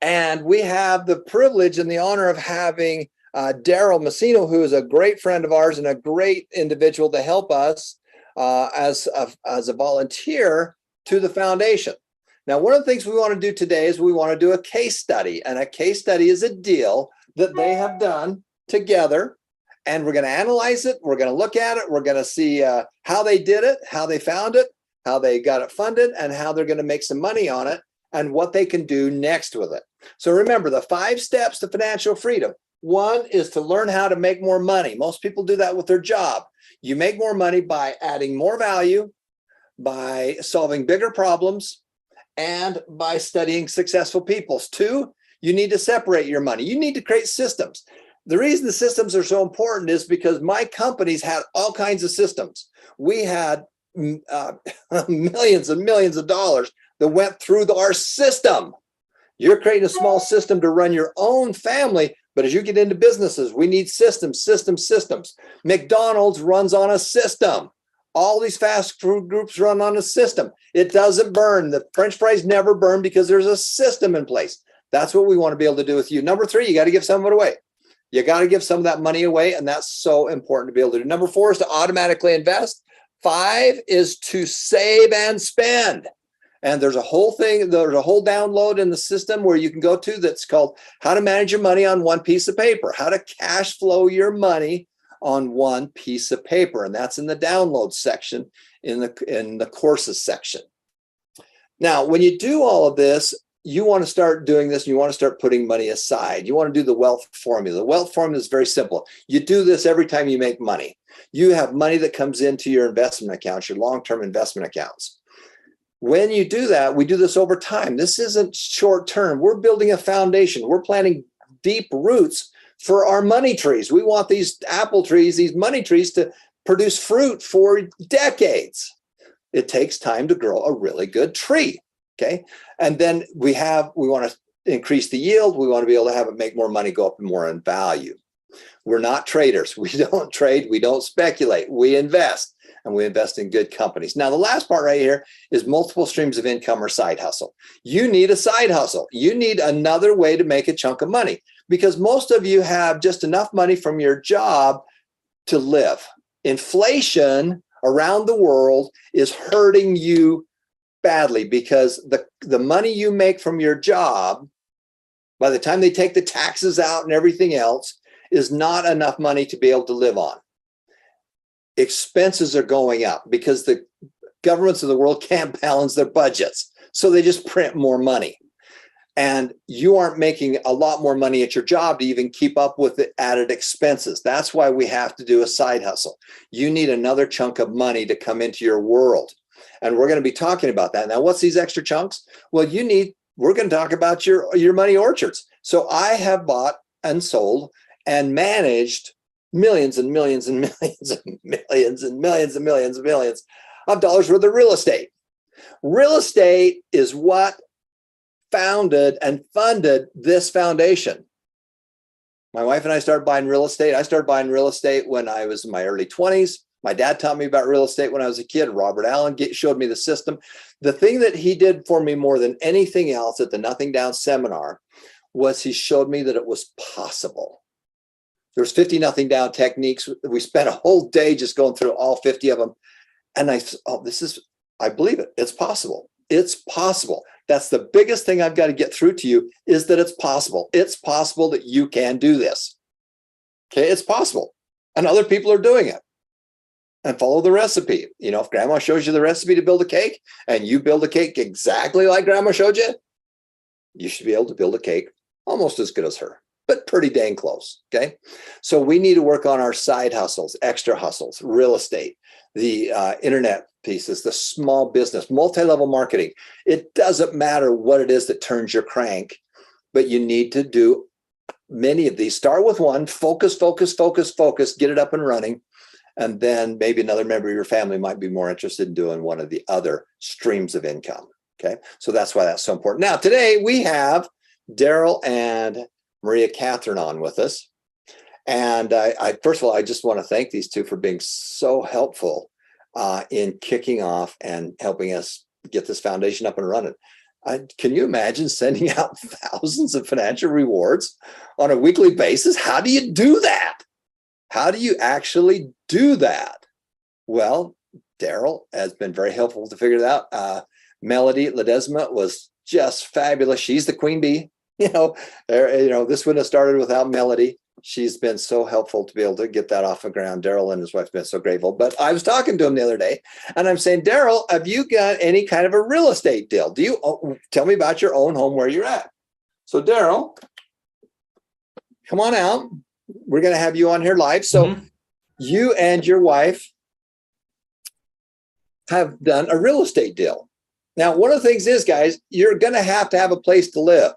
And we have the privilege and the honor of having Daryl Messino, who is a great friend of ours and a great individual to help us as a volunteer to the foundation. Now, one of the things we want to do today is we want to do a case study, and a case study is a deal that they have done together, and we're going to analyze it. We're going to look at it. We're going to see how they did it, how they found it, how they got it funded, and how they're going to make some money on it, and what they can do next with it. So remember the 5 steps to financial freedom. One is to learn how to make more money. Most people do that with their job. You make more money by adding more value, by solving bigger problems, and by studying successful people. 2, you need to separate your money. You need to create systems. The reason the systems are so important is because my companies had all kinds of systems. We had millions and millions of dollars that went through our system. You're creating a small system to run your own family, but as you get into businesses, we need systems, systems. McDonald's runs on a system. All these fast food groups run on a system. It doesn't burn. The French fries never burn because there's a system in place. That's what we want to be able to do with you. Number 3, you got to give some of it away. You got to give some of that money away, and that's so important to be able to do. Number 4 is to automatically invest. 5 is to save and spend. And there's a whole thing, there's a whole download in the system where you can go to that's called How to Manage Your Money on One Piece of Paper, how to cash flow your money on one piece of paper. And that's in the download section in the courses section. Now, when you do all of this, you want to start doing this, and you want to start putting money aside. You want to do the wealth formula. The wealth formula is very simple. You do this every time you make money. You have money that comes into your investment accounts, your long-term investment accounts. When you do that, we do this over time. This isn't short term. We're building a foundation. We're planting deep roots for our money trees. We want these apple trees, these money trees, to produce fruit for decades. It takes time to grow a really good tree. Okay. And then we want to increase the yield. We want to be able to have it make more money, go up more in value. We're not traders. We don't trade. We don't speculate. We invest, and we invest in good companies. Now, the last part right here is multiple streams of income or side hustle. You need a side hustle. You need another way to make a chunk of money, because most of you have just enough money from your job to live. Inflation around the world is hurting you badly, because the money you make from your job, by the time they take the taxes out and everything else, is not enough money to be able to live on. Expenses are going up because the governments of the world can't balance their budgets. So they just print more money. And you aren't making a lot more money at your job to even keep up with the added expenses. That's why we have to do a side hustle. You need another chunk of money to come into your world. And we're going to be talking about that. Now, what's these extra chunks? Well, we're going to talk about your money orchards. So I have bought and sold and managed millions and millions and millions and millions and millions and millions and millions of dollars worth of real estate. Real estate is what founded and funded this foundation. My wife and I started buying real estate. I started buying real estate when I was in my early 20s. My dad taught me about real estate when I was a kid. Robert Allen showed me the system. The thing that he did for me more than anything else at the Nothing Down seminar was he showed me that it was possible. There's 50 Nothing Down techniques. We spent a whole day just going through all 50 of them. And I believe it. It's possible. It's possible. That's the biggest thing I've got to get through to you, is that it's possible. It's possible that you can do this. Okay, it's possible. And other people are doing it. And follow the recipe. You know, if grandma shows you the recipe to build a cake and you build a cake exactly like grandma showed you, you should be able to build a cake almost as good as her, but pretty dang close. Okay. So we need to work on our side hustles, extra hustles, real estate, the internet pieces, the small business, multi-level marketing. It doesn't matter what it is that turns your crank, but you need to do many of these. Start with one, focus, get it up and running. And then maybe another member of your family might be more interested in doing one of the other streams of income. Okay. So that's why that's so important. Now, today we have Daryl and Maria Catherine on with us. And I first of all, I just want to thank these two for being so helpful in kicking off and helping us get this foundation up and running. Can you imagine sending out thousands of financial rewards on a weekly basis? How do you do that? How do you actually do that? Well, Daryl has been very helpful to figure it out. Melody Ledesma was just fabulous. She's the queen bee. This wouldn't have started without Melody. She's been so helpful to be able to get that off the ground. Daryl and his wife have been so grateful. But I was talking to him the other day, and I'm saying, Daryl, have you got any kind of a real estate deal? Tell me about your own home where you're at? So Daryl, come on out. We're going to have you on here live. So you and your wife have done a real estate deal. Now, one of the things is, guys, you're going to have a place to live.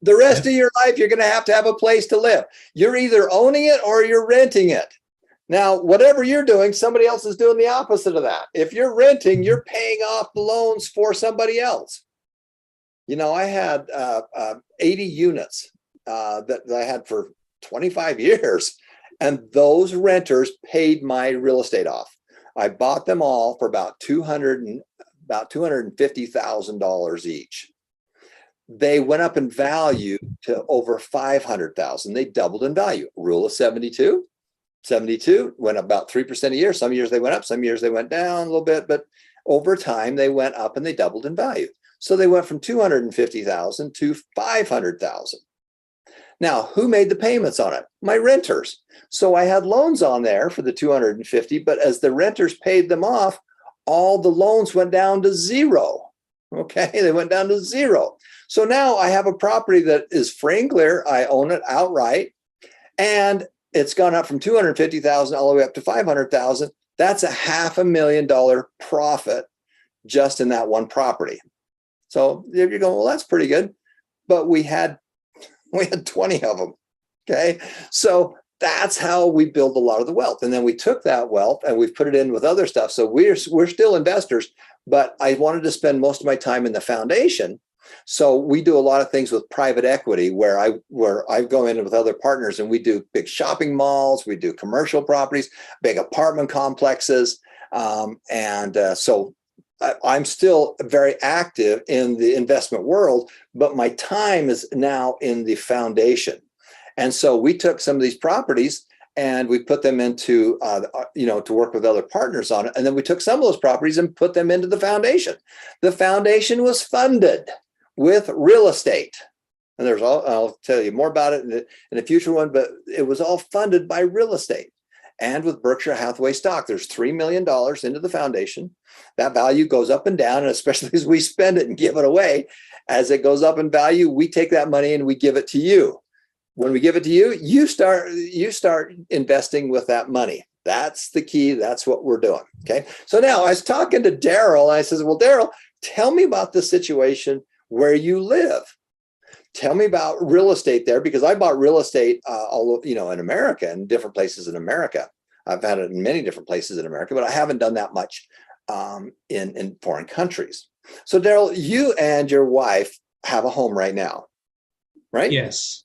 The rest of your life, you're going to have a place to live. You're either owning it or you're renting it. Now, whatever you're doing, somebody else is doing the opposite of that. If you're renting, you're paying off the loans for somebody else. I had 80 units that I had for 25 years, and those renters paid my real estate off. I bought them all for about $250,000 each. They went up in value to over 500,000. They doubled in value. Rule of 72. 72 went up about 3% a year. Some years they went up, some years they went down a little bit, but over time they went up and they doubled in value. So they went from 250,000 to 500,000. Now, who made the payments on it? My renters. So I had loans on there for the 250, but as the renters paid them off, all the loans went down to zero. Okay, they went down to zero. So now I have a property that is free and clear. I own it outright, and it's gone up from 250,000 all the way up to 500,000. That's a $500,000 profit just in that one property. So if you're going, well, that's pretty good, but we had 20 of them. Okay, so that's how we build a lot of the wealth. And then we took that wealth and we've put it in with other stuff. So we're still investors, but I wanted to spend most of my time in the foundation. So we do a lot of things with private equity where I go in with other partners, and we do big shopping malls, we do commercial properties, big apartment complexes. So I'm still very active in the investment world, but my time is now in the foundation. And so we took some of these properties and we put them into, to work with other partners on it. And then we took some of those properties and put them into the foundation. The foundation was funded with real estate. And I'll tell you more about it in a future one, but it was all funded by real estate. And with Berkshire Hathaway stock, there's $3 million into the foundation. That value goes up and down, and especially as we spend it and give it away, as it goes up in value, we take that money and we give it to you. When we give it to you, you start investing with that money. That's the key. That's what we're doing. Okay. So now I was talking to Daryl, and I says, well, Daryl, tell me about the situation where you live. Tell me about real estate there, because I bought real estate in America and different places in America. I've had it in many different places in America, but I haven't done that much in foreign countries. So Daryl, you and your wife have a home right now, right? Yes.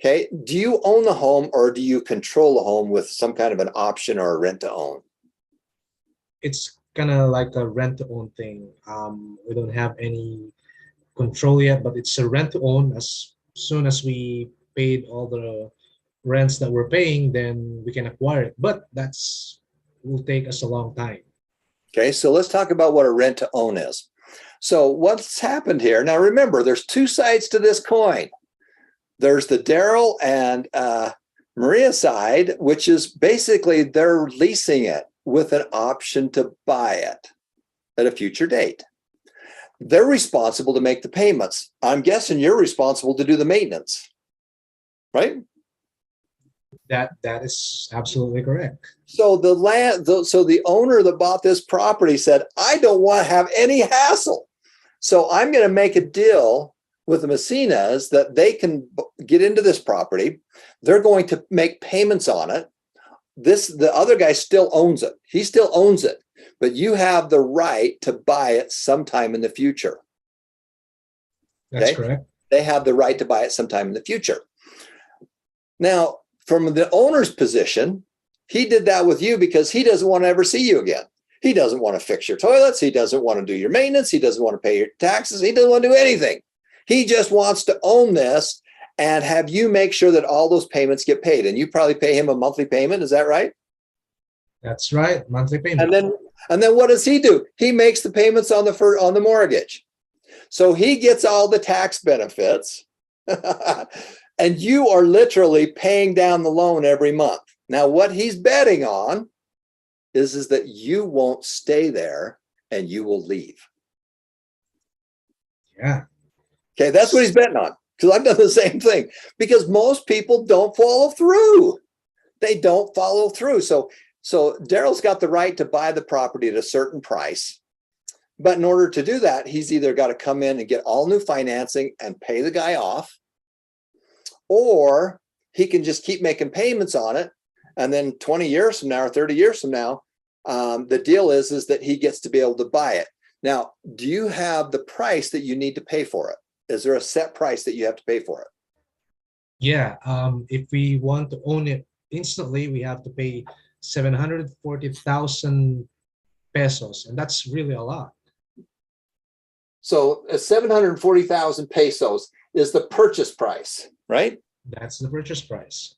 Okay. Do you own the home, or do you control the home with some kind of an option or a rent to own? It's kind of like a rent to own thing. We don't have any control yet, but it's a rent to own. As soon as we paid all the rents that we're paying, then we can acquire it. But will take us a long time. Okay. So let's talk about what a rent to own is. So what's happened here? Now, remember, there's two sides to this coin. There's the Daryl and Maria side, which is basically they're leasing it with an option to buy it at a future date. They're responsible to make the payments. I'm guessing you're responsible to do the maintenance, right? That is absolutely correct. So the owner that bought this property said, I don't want to have any hassle. So I'm going to make a deal with the Messinas that they can get into this property. They're going to make payments on it. The other guy still owns it. He still owns it, but you have the right to buy it sometime in the future. That's correct. They have the right to buy it sometime in the future. Now, from the owner's position, he did that with you because he doesn't want to ever see you again. He doesn't want to fix your toilets. He doesn't want to do your maintenance. He doesn't want to pay your taxes. He doesn't want to do anything. He just wants to own this and have you make sure that all those payments get paid. And you probably pay him a monthly payment. Is that right? That's right, monthly payment. And then what does he do? He makes the payments on the mortgage. So he gets all the tax benefits. And you are literally paying down the loan every month. Now, what he's betting on is that you won't stay there and you will leave. Yeah. Okay, that's what he's betting on. Because I've done the same thing. Because most people don't follow through. They don't follow through. So Daryl's got the right to buy the property at a certain price. But in order to do that, he's either got to come in and get all new financing and pay the guy off, or he can just keep making payments on it. And then 20 years from now or 30 years from now, the deal is that he gets to be able to buy it. Now, do you have the price that you need to pay for it? Is there a set price that you have to pay for it? Yeah. If we want to own it instantly, we have to pay 740,000 pesos. And that's really a lot. So 740,000 pesos is the purchase price, right? That's the purchase price.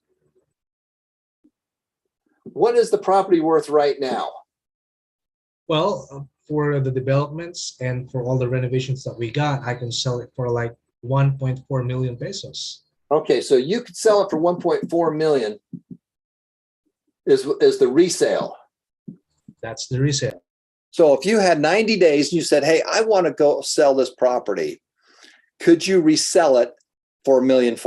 What is the property worth right now? Well, for the developments and for all the renovations that we got, I can sell it for like 1.4 million pesos. Okay, so you could sell it for 1.4 million is the resale. That's the resale. So if you had 90 days and you said, hey, I want to go sell this property, could you resell it for $1.4 million?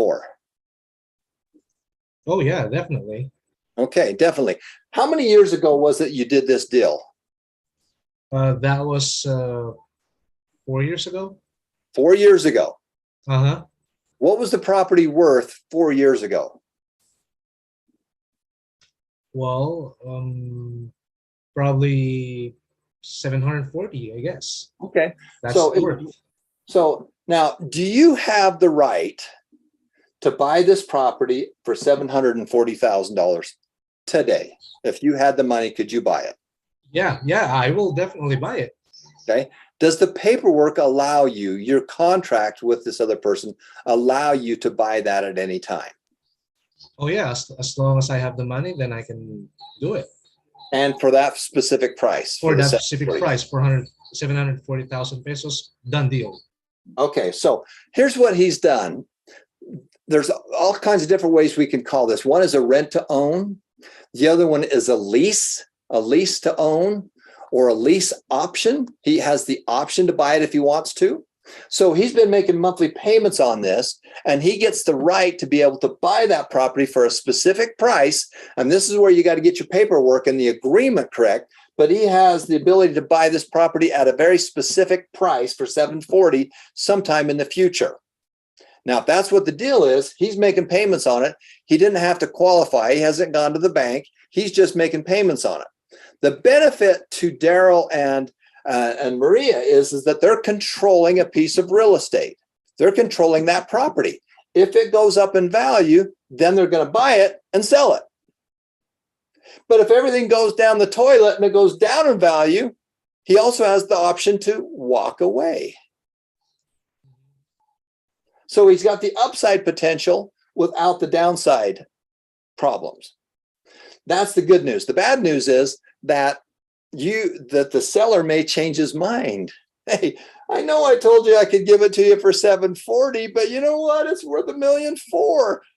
Oh yeah, definitely. Okay, definitely. How many years ago was it you did this deal? That was 4 years ago. 4 years ago. Uh-huh. What was the property worth 4 years ago? Well, probably 740, I guess. Okay. That's So, the worth. so now, do you have the right to buy this property for $740,000 today? If you had the money, could you buy it? Yeah, I will definitely buy it. Okay. Does the paperwork allow you, your contract with this other person, allow you to buy that at any time? Oh yeah, as long as I have the money, then I can do it. And for that specific price? For that specific price, 740,000 pesos, done deal. Okay, so here's what he's done. There's all kinds of different ways we can call this. One is a rent to own. The other one is a lease to own, or a lease option. He has the option to buy it if he wants to. So he's been making monthly payments on this, and he gets the right to be able to buy that property for a specific price. And this is where you got to get your paperwork and the agreement correct. But he has the ability to buy this property at a very specific price for $740 sometime in the future. Now, if that's what the deal is, he's making payments on it. He didn't have to qualify. He hasn't gone to the bank. He's just making payments on it. The benefit to Daryl and Maria is that they're controlling a piece of real estate. They're controlling that property. If it goes up in value, then they're going to buy it and sell it. But if everything goes down the toilet and it goes down in value, he also has the option to walk away. So he's got the upside potential without the downside problems. That's the good news. The bad news is that the seller may change his mind. Hey, I know I told you I could give it to you for $740, but you know what? It's worth $1.4 million.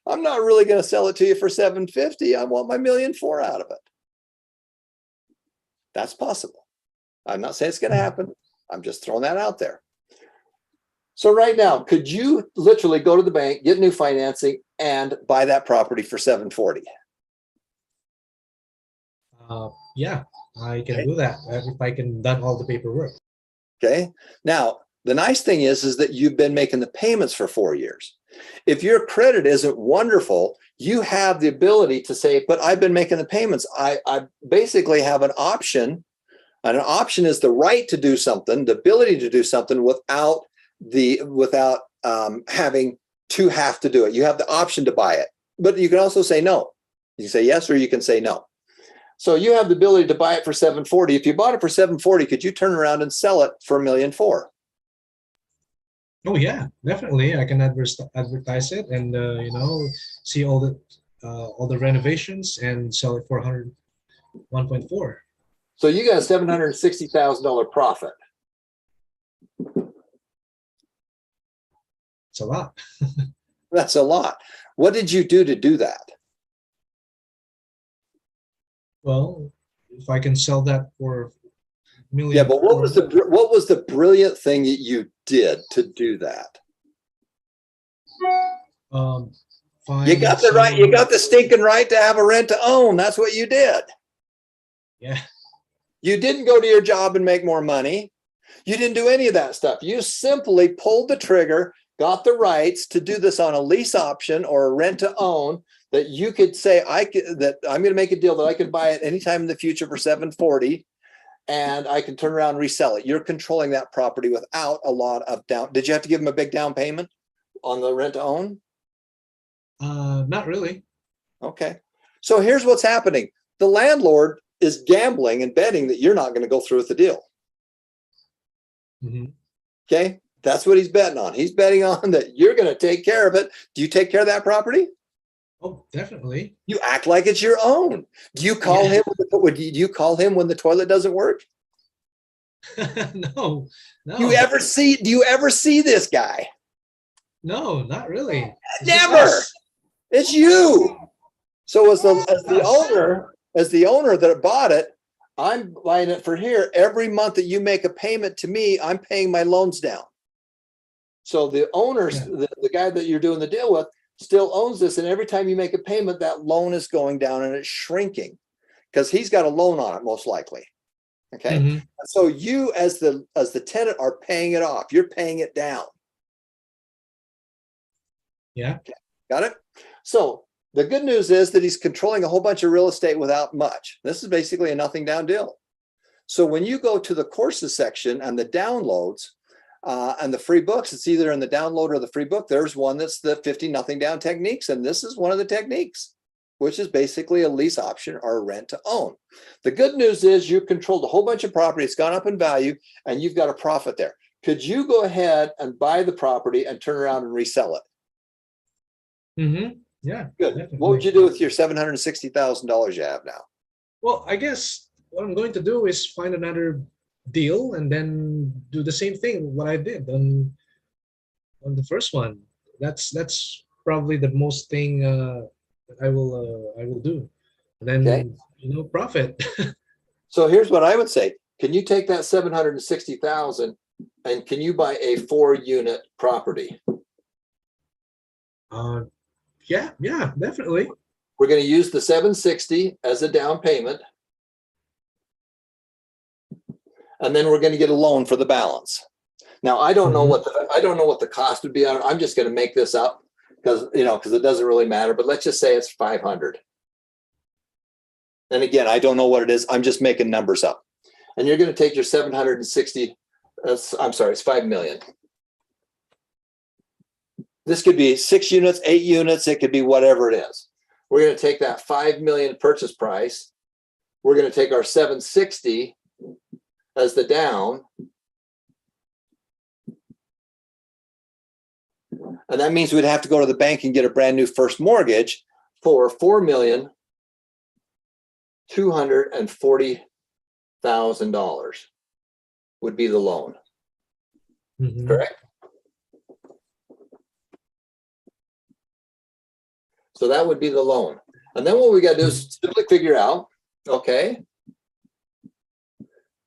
I'm not really going to sell it to you for $750. I want my $1.4 million out of it. That's possible. I'm not saying it's going to happen. I'm just throwing that out there. So right now, could you literally go to the bank, get new financing, and buy that property for $740? Yeah, I can do that if I can done all the paperwork. Okay. Now, the nice thing is that you've been making the payments for 4 years. If your credit isn't wonderful, you have the ability to say, but I've been making the payments. I basically have an option. And an option is the right to do something, the ability to do something without having to have to do it. You have the option to buy it, but you can also say no. You can say yes, or you can say no. So you have the ability to buy it for 740. If you bought it for 740, could you turn around and sell it for $1.4 million? Oh yeah, definitely. I can advertise it and see all the renovations and sell it for 1.4. So you got a $760,000 profit. It's a lot. That's a lot. What did you do to do that? Well, if I can sell that for million. Yeah, but what was the brilliant thing that you did to do that? You got the right. You got the stinking right to have a rent to own. That's what you did. Yeah. You didn't go to your job and make more money. You didn't do any of that stuff. You simply pulled the trigger, got the rights to do this on a lease option or a rent to own, that you could say, that I'm going to make a deal that I can buy it anytime in the future for 740, and I can turn around and resell it. You're controlling that property without a lot of down. Did you have to give them a big down payment on the rent to own? Not really. Okay. So here's what's happening. The landlord is gambling and betting that you're not going to go through with the deal. Mm-hmm. Okay. That's what he's betting on. He's betting on that you're going to take care of it. Do you take care of that property? Oh, definitely. You act like it's your own. Do you call him? Do you call him when the toilet doesn't work? No. Do you ever see this guy? No, not really. Never. It's you. So as the owner that bought it, I'm buying it for here. Every month that you make a payment to me, I'm paying my loans down. So the owner, the guy that you're doing the deal with, still owns this, and every time you make a payment, that loan is going down and it's shrinking because he's got a loan on it, most likely. Okay. Mm-hmm. So you as the tenant are paying it off. You're paying it down. Yeah. Okay. Got it? So the good news is that he's controlling a whole bunch of real estate without much. This is basically a nothing down deal. So when you go to the courses section and the downloads, and the free books, it's either in the download or the free book. There's one that's the 50 nothing down techniques. And this is one of the techniques, which is basically a lease option or a rent to own. The good news is you controlled a whole bunch of property. It's gone up in value and you've got a profit there. Could you go ahead and buy the property and turn around and resell it? Mm-hmm. Yeah. Good. Definitely. What would you do with your $760,000 you have now? Well, I guess what I'm going to do is find another deal and then do the same thing what I did on the first one. That's probably the most thing I will do, and then profit. So here's what I would say: can you take that $760,000 and can you buy a 4-unit property? Yeah, definitely. We're going to use the 760 as a down payment. And then we're going to get a loan for the balance. Now, I don't know what the cost would be. I'm just going to make this up because it doesn't really matter. But let's just say it's 500. And again, I don't know what it is. I'm just making numbers up. And you're going to take your 760. I'm sorry, it's 5 million. This could be 6 units, 8 units. It could be whatever it is. We're going to take that 5 million purchase price. We're going to take our 760 as the down. And that means we'd have to go to the bank and get a brand new first mortgage for $4,240,000 would be the loan. Mm-hmm. Correct? So that would be the loan. And then what we got to do is simply figure out, okay.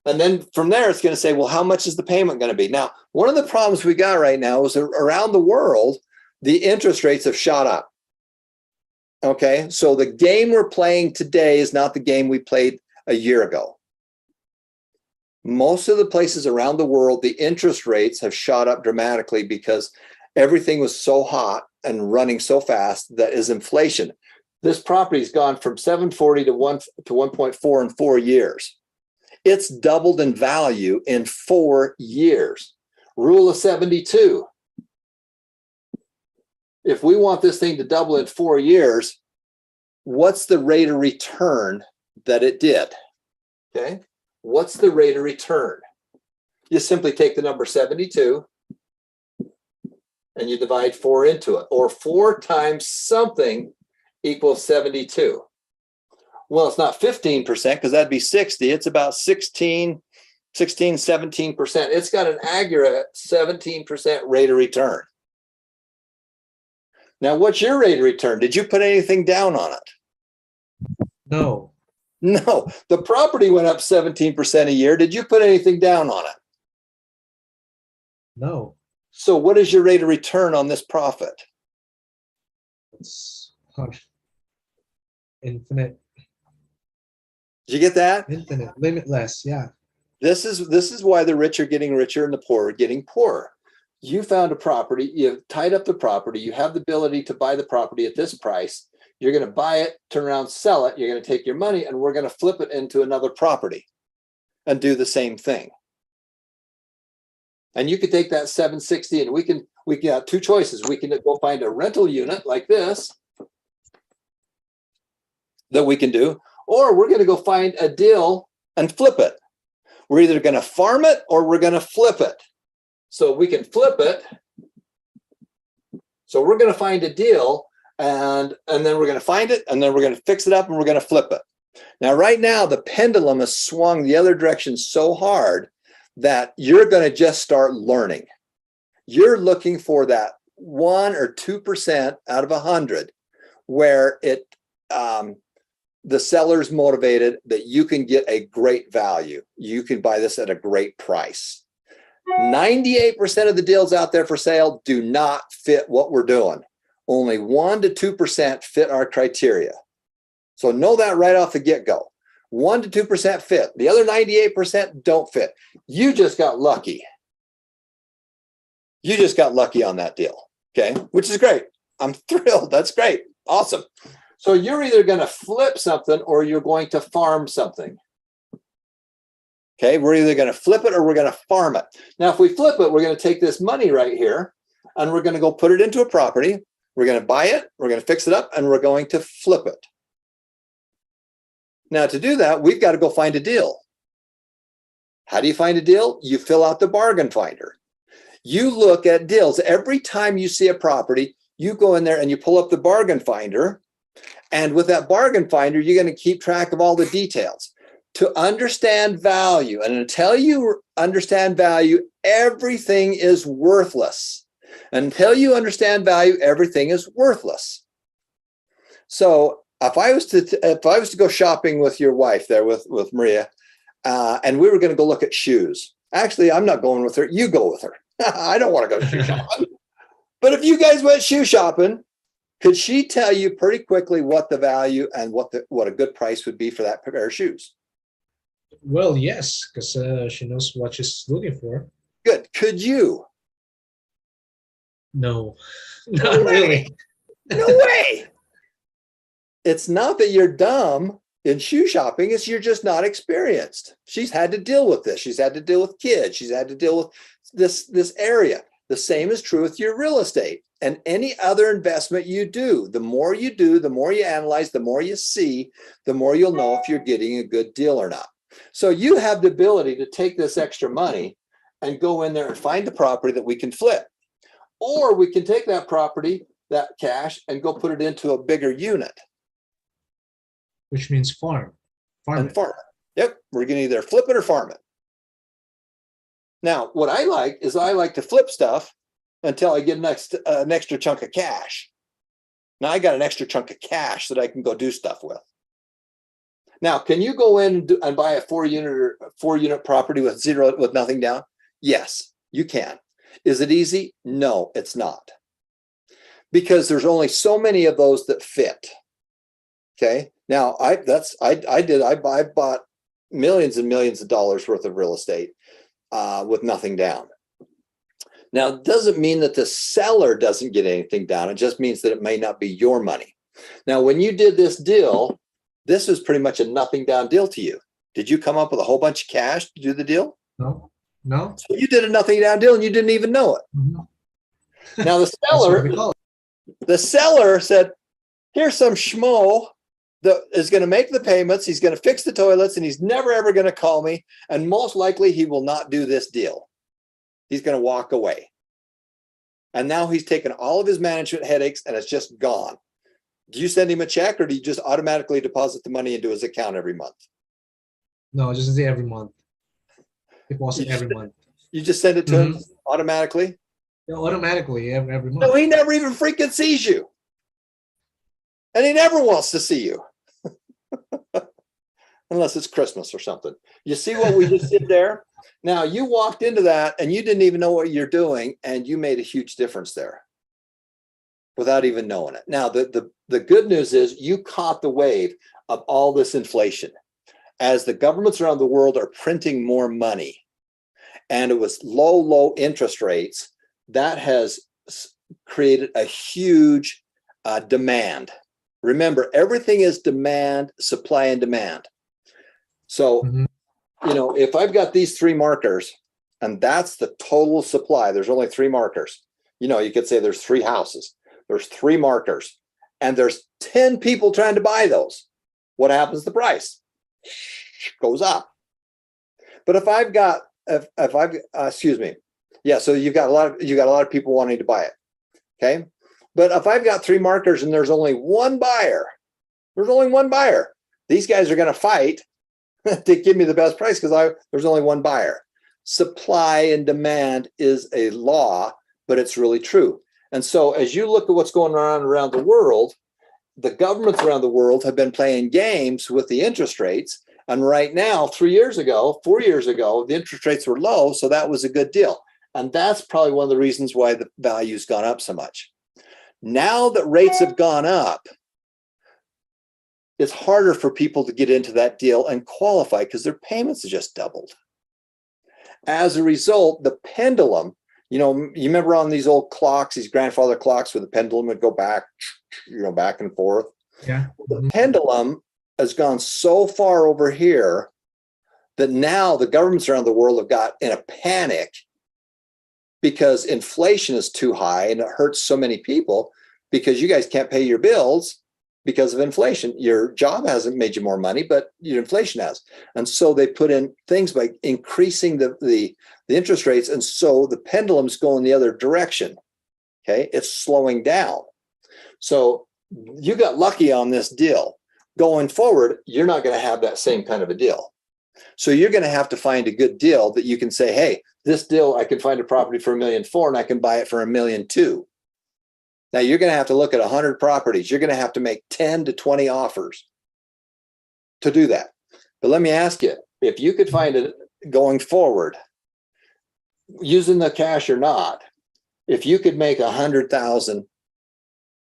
And then from there, it's going to say, well, how much is the payment going to be? Now, one of the problems we got right now is around the world, the interest rates have shot up. Okay, so the game we're playing today is not the game we played a year ago. Most of the places around the world, the interest rates have shot up dramatically because everything was so hot and running so fast that is inflation. This property's gone from 740 to 1.4 in 4 years. It's doubled in value in 4 years. Rule of 72. If we want this thing to double in 4 years, what's the rate of return that it did. Okay. What's the rate of return? You simply take the number 72 and you divide 4 into it, or 4 times something equals 72. Well, it's not 15% because that'd be 60. It's about 17%. It's got an accurate 17% rate of return. Now, what's your rate of return? Did you put anything down on it? No. No, the property went up 17% a year. Did you put anything down on it? No. So what is your rate of return on this profit? It's infinite. Did you get that? Infinite, limitless. Yeah. This is why the rich are getting richer and the poor are getting poorer. You found a property, you've tied up the property, you have the ability to buy the property at this price. You're going to buy it, turn around, sell it. You're going to take your money and we're going to flip it into another property and do the same thing. And you could take that 760 and we can have 2 choices. We can go find a rental unit like this that we can do, or we're going to go find a deal and flip it. We're either going to farm it or we're going to flip it. So we can flip it. So we're going to find a deal and then we're going to find it and then we're going to fix it up and we're going to flip it. Now, right now, the pendulum has swung the other direction so hard that you're going to just start learning. You're looking for that 1 or 2% out of 100 where the seller's motivated that you can get a great value. You can buy this at a great price. 98% of the deals out there for sale do not fit what we're doing. Only 1 to 2% fit our criteria. So know that right off the get-go. 1 to 2% fit. The other 98% don't fit. You just got lucky. You just got lucky on that deal. Okay, which is great. I'm thrilled. That's great. Awesome. So you're either going to flip something or you're going to farm something. Okay, we're either going to flip it or we're going to farm it. Now, if we flip it, we're going to take this money right here and we're going to go put it into a property. We're going to buy it, we're going to fix it up, and we're going to flip it. Now, to do that, we've got to go find a deal. How do you find a deal? You fill out the bargain finder. You look at deals. Every time you see a property, you go in there and you pull up the bargain finder. And with that bargain finder, you're going to keep track of all the details. To understand value, and until you understand value, everything is worthless. Until you understand value, everything is worthless. So if I was to go shopping with your wife there with Maria, and we were going to go look at shoes. Actually, I'm not going with her. You go with her. I don't want to go shoe shopping. But if you guys went shoe shopping, could she tell you pretty quickly what the value and what a good price would be for that pair of shoes? Well, yes, because she knows what she's looking for. Good. Could you? No, not really. No way. It's not that you're dumb in shoe shopping, it's you're just not experienced. She's had to deal with this. She's had to deal with kids. She's had to deal with this area. The same is true with your real estate and any other investment you do. The more you do, the more you analyze, the more you see, the more you'll know if you're getting a good deal or not. So you have the ability to take this extra money and go in there and find the property that we can flip. Or we can take that property, that cash, and go put it into a bigger unit. Which means farm. Farm it. Yep, we're going to either flip it or farm it. Now, what I like is I like to flip stuff until I get an extra chunk of cash. Now I got an extra chunk of cash that I can go do stuff with. Now, can you go in and buy a 4-unit property with nothing down? Yes, you can. Is it easy? No, it's not. Because there's only so many of those that fit. Okay. Now I bought millions and millions of dollars worth of real estate with nothing down. Now, it doesn't mean that the seller doesn't get anything down. It just means that it may not be your money. Now, when you did this deal, this was pretty much a nothing down deal to you. Did you come up with a whole bunch of cash to do the deal? No. No. So you did a nothing down deal and you didn't even know it. Mm-hmm. Now the seller said, here's some schmo is going to make the payments. He's going to fix the toilets, and he's never, ever going to call me. And most likely he will not do this deal. He's going to walk away. And now he's taken all of his management headaches and it's just gone. Do you send him a check, or do you just automatically deposit the money into his account every month? No, just every month. Deposit every month. You just send it to him automatically? Yeah, automatically every month. No, he never even freaking sees you. And he never wants to see you. Unless it's Christmas or something. You see what we just did there? Now, you walked into that and you didn't even know what you're doing, and you made a huge difference there without even knowing it. Now, the good news is you caught the wave of all this inflation. As the governments around the world are printing more money, and it was low interest rates, that has created a huge demand. Remember, everything is demand, supply and demand. So, you know, if I've got these 3 markers, and that's the total supply, there's only 3 markers. You know, you could say there's 3 houses, there's 3 markers, and there's 10 people trying to buy those. What happens to the price? Goes up. But if I've got, excuse me. Yeah, so you got a lot of people wanting to buy it. Okay. But if I've got 3 markers and there's only 1 buyer, these guys are going to fight to give me the best price because there's only 1 buyer. Supply and demand is a law, but it's really true. And so as you look at what's going on around the world, the governments around the world have been playing games with the interest rates. And right now, 4 years ago, the interest rates were low. So that was a good deal. And that's probably one of the reasons why the value's gone up so much. Now that rates have gone up, it's harder for people to get into that deal and qualify because their payments have just doubled. As a result, the pendulum, you know, you remember on these old clocks, these grandfather clocks where the pendulum would go back, you know, back and forth. Yeah. The pendulum has gone so far over here that now the governments around the world have got in a panic because inflation is too high and it hurts so many people because you guys can't pay your bills because of inflation. Your job hasn't made you more money, but your inflation has. And so they put in things by increasing the interest rates. And so the pendulum's going the other direction. Okay. It's slowing down. So you got lucky on this deal. Going forward, you're not going to have that same kind of a deal. So you're going to have to find a good deal that you can say, hey, this deal, I can find a property for $1.4 million and I can buy it for $1.2 million. Now you're going to have to look at 100 properties. You're going to have to make 10 to 20 offers to do that. But let me ask you, if you could find it going forward, using the cash or not, if you could make 100,000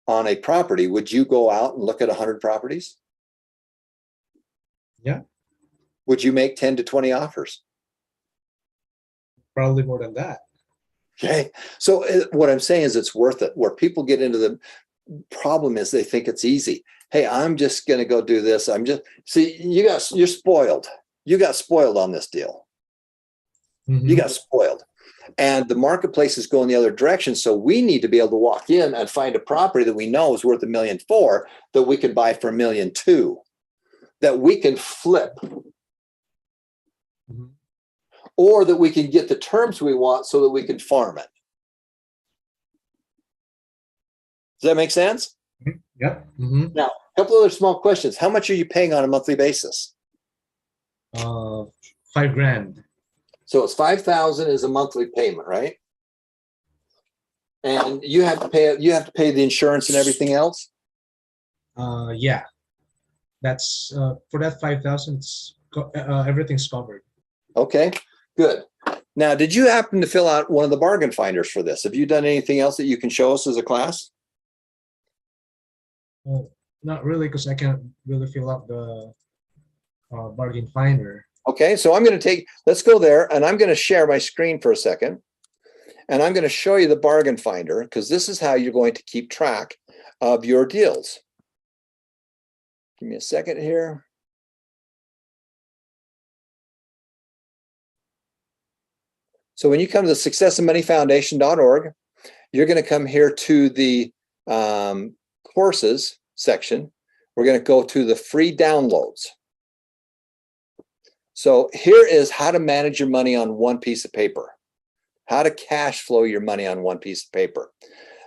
on a property, would you go out and look at 100 properties? Yeah. Would you make 10 to 20 offers? Probably more than that. Okay. So what I'm saying is it's worth it. Where people get into the problem is they think it's easy. Hey, I'm just going to go do this. You're spoiled. You got spoiled on this deal. You got spoiled. And the marketplace is going the other direction. So we need to be able to walk in and find a property that we know is worth $1.4 million that we can buy for $1.2 million, that we can flip. Or that we can get the terms we want so that we can farm it. Does that make sense? Yep. Now, a couple other small questions. How much are you paying on a monthly basis? $5,000. So it's 5,000 is a monthly payment, right? And you have to pay the insurance and everything else? Yeah. That's for that 5,000, it's everything's covered. Okay. Good. Now, did you happen to fill out one of the bargain finders for this? Have you done anything else that you can show us as a class? Well, not really, because I can't really fill out the bargain finder. Okay, so let's go there, and I'm going to share my screen for a second. And I'm going to show you the bargain finder, because this is how you're going to keep track of your deals. Give me a second here. So when you come to the successandmoneyfoundation.org, you're going to come here to the courses section. We're going to go to the free downloads. So here is how to manage your money on one piece of paper, how to cash flow your money on one piece of paper.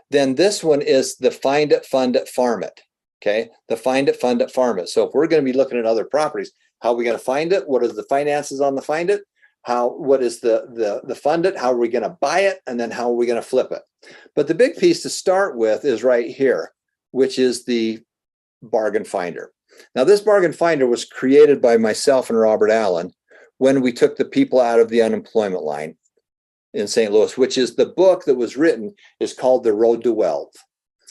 Then this one is the find it, fund it, farm it. Okay, the find it, fund it, farm it. So if we're going to be looking at other properties, how are we going to find it? What are the finances on the find it? What is the fund it? How are we going to buy it? And then how are we going to flip it? But the big piece to start with is right here, which is the bargain finder. Now, this bargain finder was created by myself and Robert Allen when we took the people out of the unemployment line in St. Louis, which is the book that was written is called The Road to Wealth.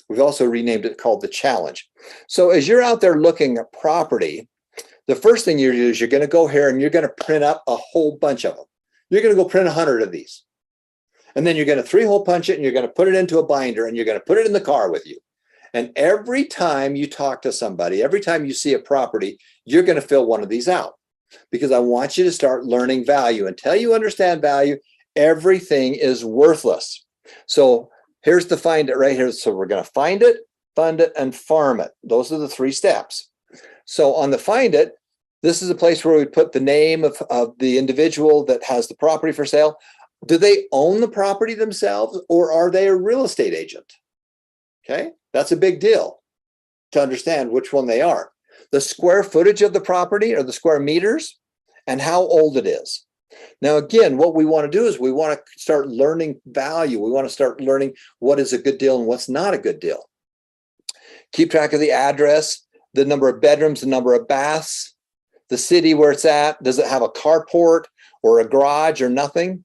We've also renamed it called The Challenge. So as you're out there looking at property, the first thing you do is you're going to go here and you're going to print up a whole bunch of them. You're going to go print 100 of these. And then you're going to 3-hole punch it and you're going to put it into a binder and you're going to put it in the car with you. And every time you talk to somebody, every time you see a property, you're going to fill one of these out because I want you to start learning value. Until you understand value, everything is worthless. So here's the find it right here. So we're going to find it, fund it, and farm it. Those are the 3 steps. So on the find it, this is a place where we put the name of the individual that has the property for sale. Do they own the property themselves or are they a real estate agent? Okay, that's a big deal to understand which one they are. The square footage of the property or the square meters and how old it is. Now, again, what we want to do is we want to start learning value. We want to start learning what is a good deal and what's not a good deal. Keep track of the address, the number of bedrooms, the number of baths, the city where it's at. Does it have a carport or a garage or nothing?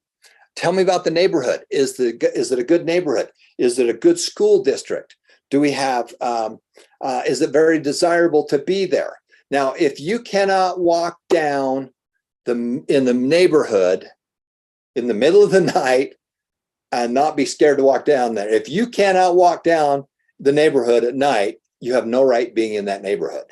Tell me about the neighborhood. Is it a good neighborhood? Is it a good school district? Do we have, is it very desirable to be there? Now, if you cannot walk down in the neighborhood in the middle of the night and not be scared to walk down there, if you cannot walk down the neighborhood at night, you have no right being in that neighborhood.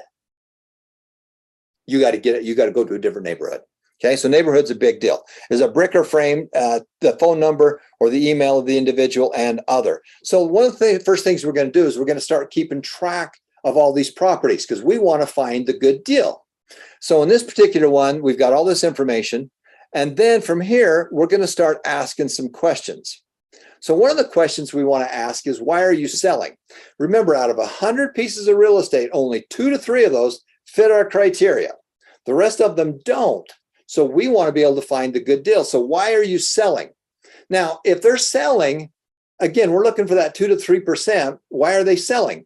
You got to get it. You got to go to a different neighborhood. Okay, so neighborhood's a big deal. Is a brick or frame, the phone number or the email of the individual and other. So one of the first things we're going to do is we're going to start keeping track of all these properties because we want to find the good deal. So in this particular one, we've got all this information. And then from here, we're going to start asking some questions. So one of the questions we want to ask is, why are you selling? Remember, out of 100 pieces of real estate, only 2 to 3 of those fit our criteria. The rest of them don't. So we want to be able to find the good deal. So why are you selling? Now, if they're selling, again, we're looking for that 2 to 3%. Why are they selling?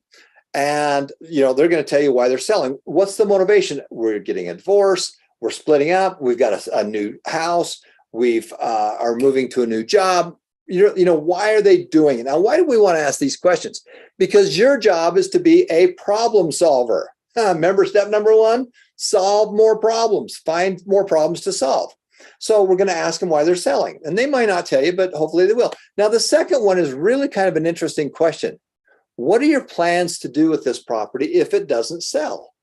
And, they're going to tell you why they're selling. What's the motivation? We're getting a divorce. We're splitting up. We've got a new house. Are moving to a new job. Why are they doing it? Now, why do we want to ask these questions? Because your job is to be a problem solver. Remember step number 1? Solve more problems, find more problems to solve. So we're going to ask them why they're selling. And they might not tell you, but hopefully they will. Now, the second one is really kind of an interesting question. What are your plans to do with this property if it doesn't sell?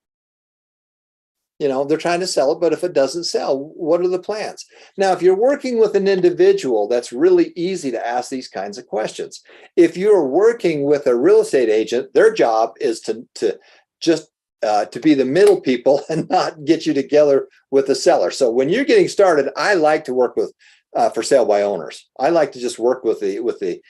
They're trying to sell it, but if it doesn't sell, what are the plans? Now, if you're working with an individual, that's really easy to ask these kinds of questions. If you're working with a real estate agent, their job is to be the middle people and not get you together with the seller. So when you're getting started, I like to work with for sale by owners. I like to just work with the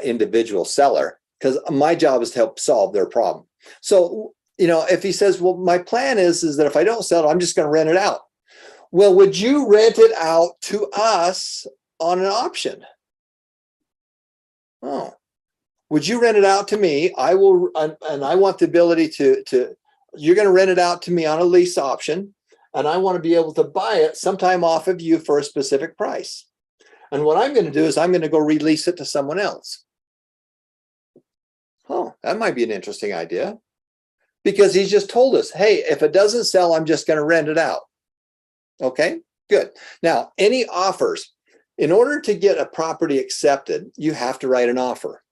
individual seller because my job is to help solve their problem. So, if he says, well, my plan is that if I don't sell it, I'm just going to rent it out. Well, would you rent it out to us on an option? Oh, would you rent it out to me? I will, and I want the ability to you're going to rent it out to me on a lease option, and I want to be able to buy it sometime off of you for a specific price. And what I'm going to do is I'm going to go release it to someone else. Oh, that might be an interesting idea because he's just told us, hey, if it doesn't sell, I'm just going to rent it out. Okay, good. Now, any offers, in order to get a property accepted, you have to write an offer.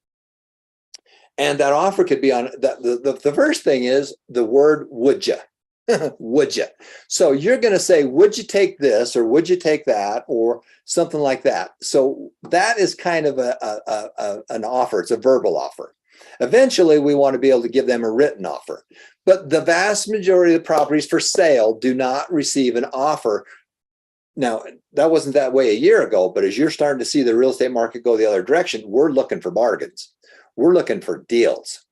And that offer could be on the first thing is the word would you. Would you? So you're going to say, would you take this or would you take that or something like that? So that is kind of an offer. It's a verbal offer. Eventually, we want to be able to give them a written offer. But the vast majority of the properties for sale do not receive an offer. Now, that wasn't that way a year ago, but as you're starting to see the real estate market go the other direction, we're looking for bargains. We're looking for deals.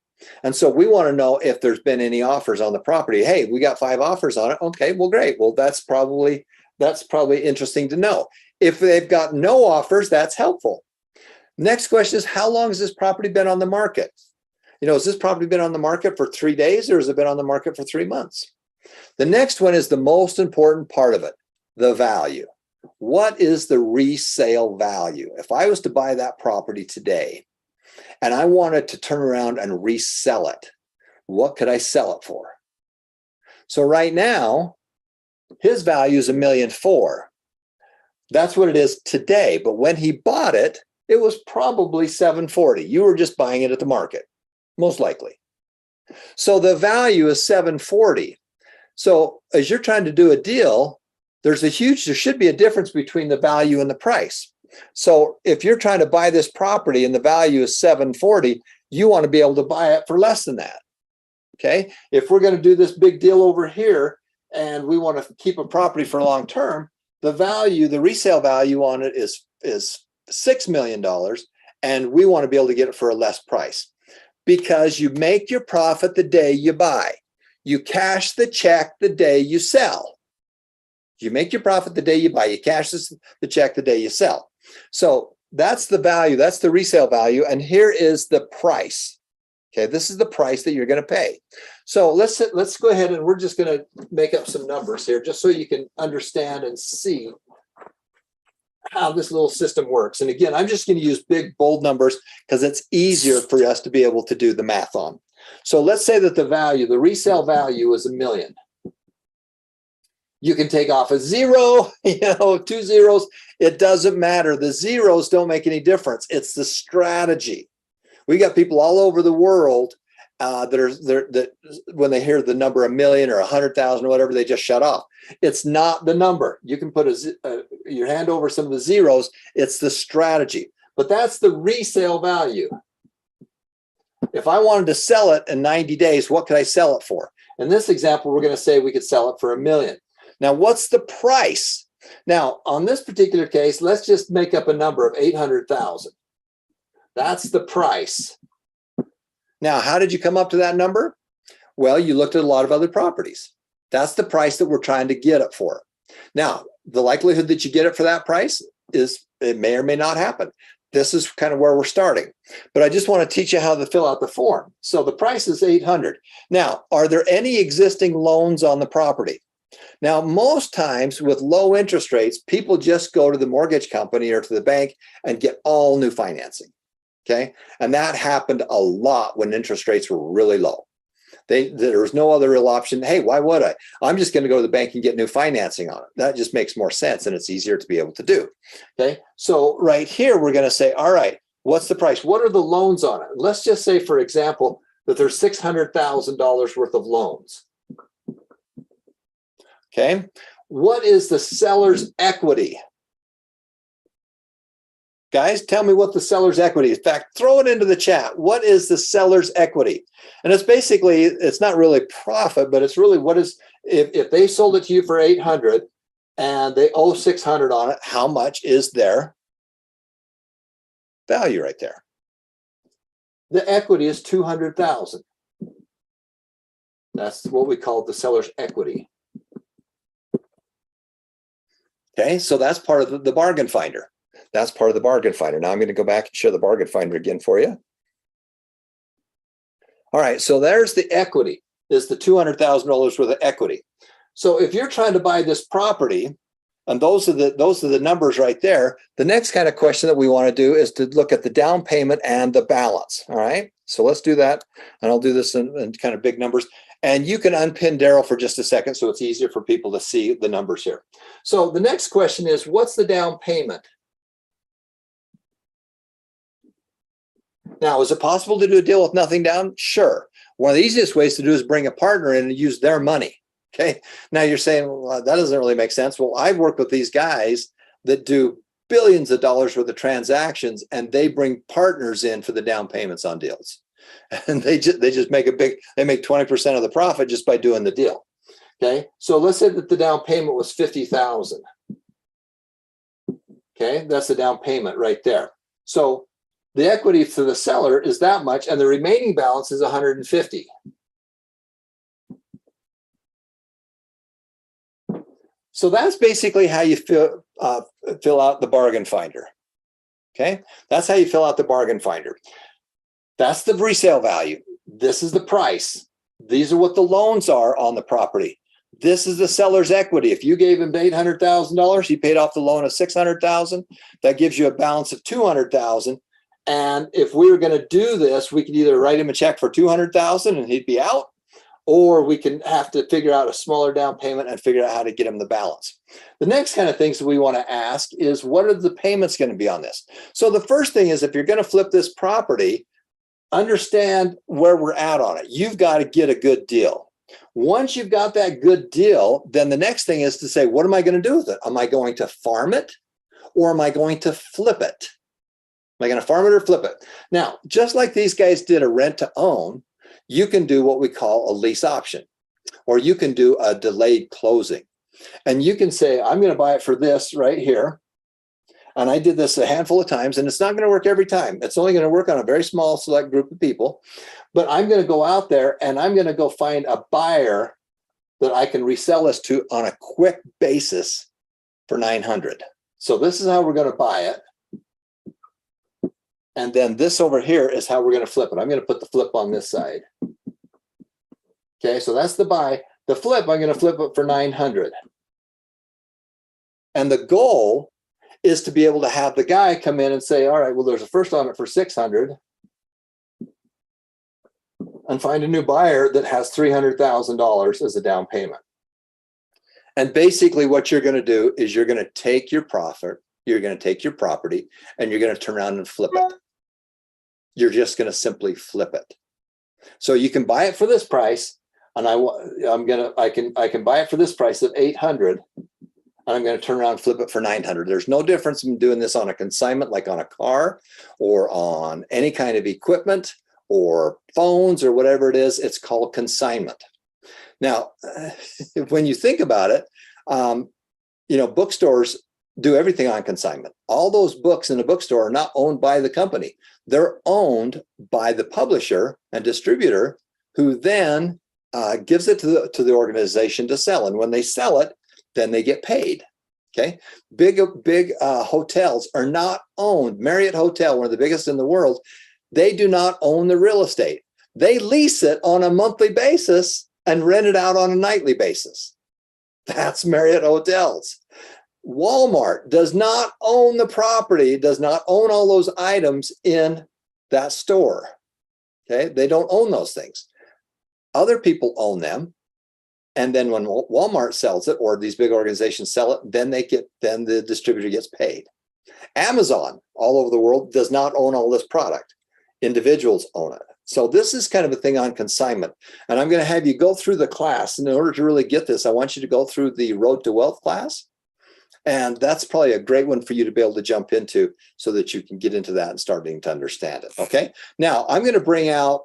And so we want to know if there's been any offers on the property. Hey, we got 5 offers on it. Okay, well, great. Well, that's probably interesting to know. If they've got no offers, that's helpful. Next question is, how long has this property been on the market? Has this property been on the market for 3 days, or has it been on the market for 3 months? The next one is the most important part of it, the value. What is the resale value? If I was to buy that property today and I wanted to turn around and resell it, what could I sell it for? So right now, his value is $1.4 million. That's what it is today. But when he bought it, it was probably $740,000. You were just buying it at the market, most likely. So the value is $740,000. So as you're trying to do a deal, there should be a difference between the value and the price. So if you're trying to buy this property and the value is $740,000, you want to be able to buy it for less than that. Okay. If we're going to do this big deal over here and we want to keep a property for long term, the resale value on it is $6 million, and we want to be able to get it for a less price, because you make your profit the day you buy. You cash the check the day you sell. You make your profit the day you buy. You cash the check the day you sell. So that's the value. That's the resale value. And here is the price. Okay, this is the price that you're going to pay. So let's go ahead, and we're just going to make up some numbers here just so you can understand and see how this little system works. And again, I'm just going to use big, bold numbers because it's easier for us to be able to do the math on. So let's say that the resale value is $1 million. You can take off a 0, 2 zeros. It doesn't matter. The zeros don't make any difference. It's the strategy. We got people all over the world that when they hear the number $1 million or 100,000 or whatever, they just shut off. It's not the number. You can put your hand over some of the zeros. It's the strategy. But that's the resale value. If I wanted to sell it in 90 days, what could I sell it for? In this example, we're going to say we could sell it for $1 million. Now, what's the price? Now, on this particular case, let's just make up a number of 800,000. That's the price. Now, how did you come up to that number? Well, you looked at a lot of other properties. That's the price that we're trying to get it for. Now, the likelihood that you get it for that price is it may or may not happen. This is kind of where we're starting. But I just want to teach you how to fill out the form. So the price is 800. Now, are there any existing loans on the property? Now, most times with low interest rates, people just go to the mortgage company or to the bank and get all new financing. Okay. And that happened a lot when interest rates were really low. There was no other real option. Hey, why would I? I'm just going to go to the bank and get new financing on it. That just makes more sense, and it's easier to be able to do. Okay. So right here, we're going to say, all right, what's the price? What are the loans on it? Let's just say, for example, that there's $600,000 worth of loans. Okay. What is the seller's equity? Guys, tell me what the seller's equity is. In fact, throw it into the chat. What is the seller's equity? And it's basically, it's not really profit, but it's really what is, if they sold it to you for 800 and they owe 600 on it, how much is their value right there? The equity is 200,000. That's what we call the seller's equity. Okay, so that's part of the bargain finder. That's part of the bargain finder. Now I'm going to go back and show the bargain finder again for you. All right, so there's the equity, is the $200,000 worth of equity. So if you're trying to buy this property, and those are the numbers right there, the next kind of question that we want to do is to look at the down payment and the balance. All right, so let's do that, and I'll do this in kind of big numbers. And you can unpin Daryl for just a second so it's easier for people to see the numbers here. So the next question is, what's the down payment? Now, is it possible to do a deal with nothing down? Sure. One of the easiest ways to do is bring a partner in and use their money. Okay. Now you're saying, well, that doesn't really make sense. Well, I've worked with these guys that do billions of dollars worth of transactions, and they bring partners in for the down payments on deals. and they just make they make 20% of the profit just by doing the deal. Okay, so let's say that the down payment was 50,000. Okay, that's the down payment right there. So the equity to the seller is that much, and the remaining balance is 150. So that's basically how you fill out the bargain finder. Okay, that's how you fill out the bargain finder. That's the resale value. This is the price. These are what the loans are on the property. This is the seller's equity. If you gave him $800,000, he paid off the loan of $600,000. That gives you a balance of $200,000. And if we were going to do this, we could either write him a check for $200,000 and he'd be out, or we can have to figure out a smaller down payment and figure out how to get him the balance. The next kind of things that we want to ask is, what are the payments going to be on this? So the first thing is, if you're going to flip this property, understand where we're at on it. You've got to get a good deal. Once you've got that good deal, then the next thing is to say, what am I going to do with it? Am I going to farm it, or am I going to flip it? Am I going to farm it or flip it? Now, just like these guys did a rent to own, you can do what we call a lease option, or you can do a delayed closing. And you can say, I'm going to buy it for this right here. And I did this a handful of times, and it's not going to work every time. It's only going to work on a very small select group of people. But I'm going to go out there and I'm going to go find a buyer that I can resell this to on a quick basis for $900. So this is how we're going to buy it. And then this over here is how we're going to flip it. I'm going to put the flip on this side. Okay, so that's the buy. The flip, I'm going to flip it for $900. And the goal is to be able to have the guy come in and say, all right, well, there's a first on it for $600, and find a new buyer that has $300,000 as a down payment. And basically what you're going to do is you're going to take your profit, you're going to take your property, and you're going to turn around and flip it. You're just going to simply flip it. So you can buy it for this price, and I can buy it for this price of $800. And I'm going to turn around and flip it for $900. There's no difference in doing this on a consignment, like on a car or on any kind of equipment or phones or whatever it is. It's called consignment. Now, when you think about it, bookstores do everything on consignment. All those books in a bookstore are not owned by the company. They're owned by the publisher and distributor, who then gives it to the organization to sell. And when they sell it, then they get paid. Okay, big hotels are not owned. Marriott Hotel, one of the biggest in the world, they do not own the real estate. They lease it on a monthly basis and rent it out on a nightly basis. That's Marriott Hotels. Walmart does not own the property, does not own all those items in that store. Okay, they don't own those things. Other people own them. And then when Walmart sells it, or these big organizations sell it, then the distributor gets paid. Amazon, all over the world, does not own all this product. Individuals own it. So this is kind of a thing on consignment. And I'm going to have you go through the class. And in order to really get this, I want you to go through the Road to Wealth class. And that's probably a great one for you to be able to jump into, so that you can get into that and starting to understand it. Okay. Now I'm going to bring out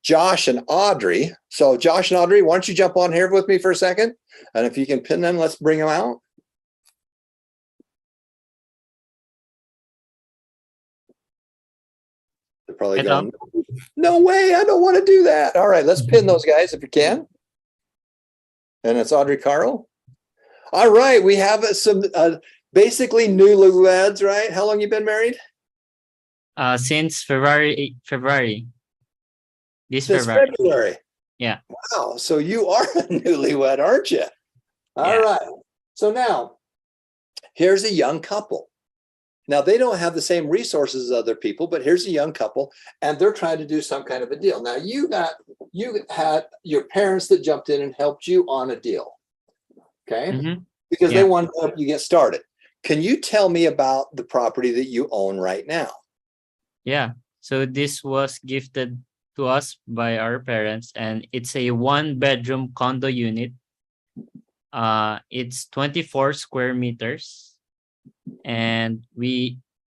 Josh and Audrey. So Josh and Audrey, why don't you jump on here with me for a second? And if you can pin them, let's bring them out. They're probably going, no way, I don't want to do that. All right, let's pin those guys if you can. And it's Audrey Carl. All right, we have some basically newlyweds, right? How long you been married? Since February. This February. Yeah. Wow. So you are a newlywed, aren't you? All right. So now here's a young couple. Now they don't have the same resources as other people, but here's a young couple, and they're trying to do some kind of a deal. Now you had your parents that jumped in and helped you on a deal. Okay. Mm-hmm. Because they wanted to help you get started. Can you tell me about the property that you own right now? Yeah. So this was gifted to us by our parents, and it's a 1-bedroom condo unit. It's 24 square meters, and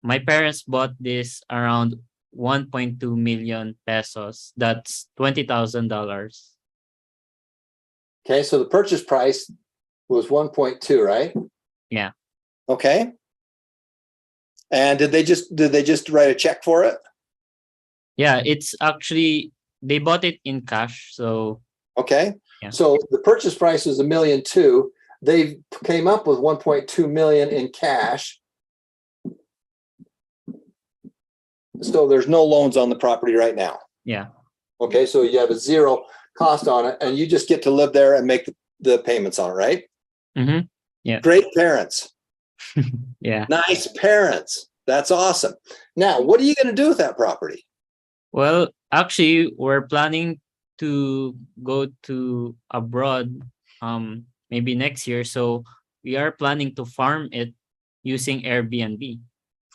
my parents bought this around 1.2 million pesos. That's $20,000. Okay, so the purchase price was 1.2, right? Yeah. Okay. And did they just write a check for it? Yeah, it's actually they bought it in cash. So Okay. Yeah. So the purchase price was $1.2 million. They came up with 1.2 million in cash. So there's no loans on the property right now. yeah. Okay, so you have a zero cost on it, and you just get to live there and make the payments on it, right? Mm-hmm. Great parents. Yeah. Nice parents. That's awesome. Now, what are you going to do with that property? Well, actually, we're planning to go to abroad maybe next year. So we are planning to farm it using Airbnb.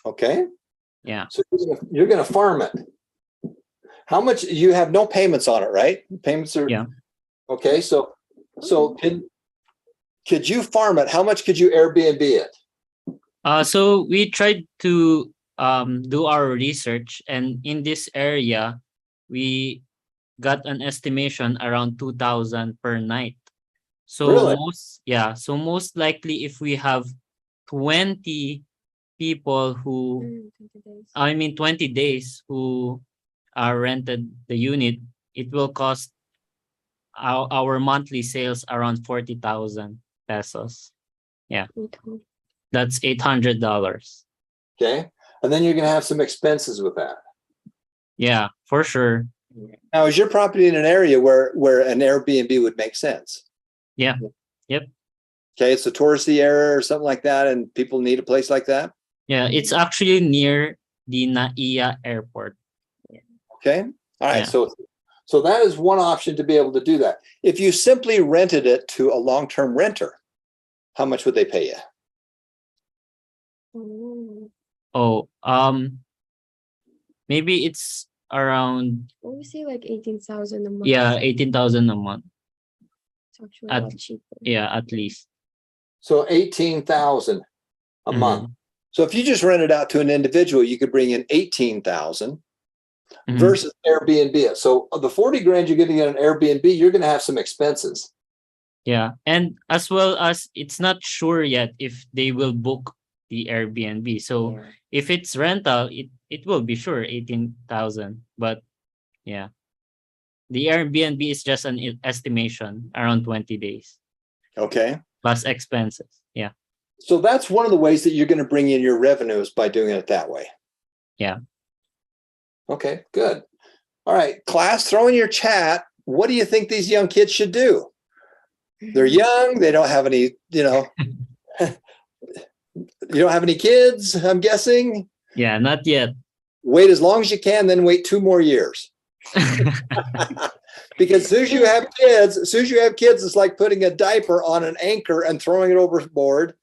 Okay. Yeah. So you're going to farm it. How much? You have no payments on it, right? Payments are. Yeah. Okay. So could you farm it? How much could you Airbnb it? So we tried to do our research, and in this area, we got an estimation around 2,000 per night. So Really? most likely if we have 20 people who 20 days who are rented the unit, it will cost our monthly sales around 40,000 pesos. Yeah. That's $800. Okay. And then you're going to have some expenses with that. Yeah, for sure. Now, is your property in an area where an Airbnb would make sense? Yeah. Yep. Okay, it's a touristy area or something like that, and people need a place like that. Yeah, it's actually near the Naiya airport. Okay. All right. Yeah. So that is one option to be able to do that. If you simply rented it to a long-term renter, how much would they pay you? Oh, maybe it's around What we say, like 18,000 a month. 18,000 a month. It's actually at- a lot cheaper. Yeah, at least. So 18,000 a month. So if you just rent it out to an individual, you could bring in 18,000 versus Airbnb it. So the 40 grand you're getting on an Airbnb, you're going to have some expenses. Yeah, and as well as it's not sure yet if they will book the Airbnb. So Yeah. if it's rental, it will be sure 18,000. But yeah, the Airbnb is just an estimation around 20 days Okay. plus expenses. Yeah. So that's one of the ways that you're going to bring in your revenues by doing it that way. Yeah. Okay, good. All right, class, throw in your chat. What do you think these young kids should do? They're young. They don't have any, you don't have any kids, I'm guessing. Yeah, not yet. Wait as long as you can, then wait 2 more years. Because as soon as you have kids, it's like putting a diaper on an anchor and throwing it overboard.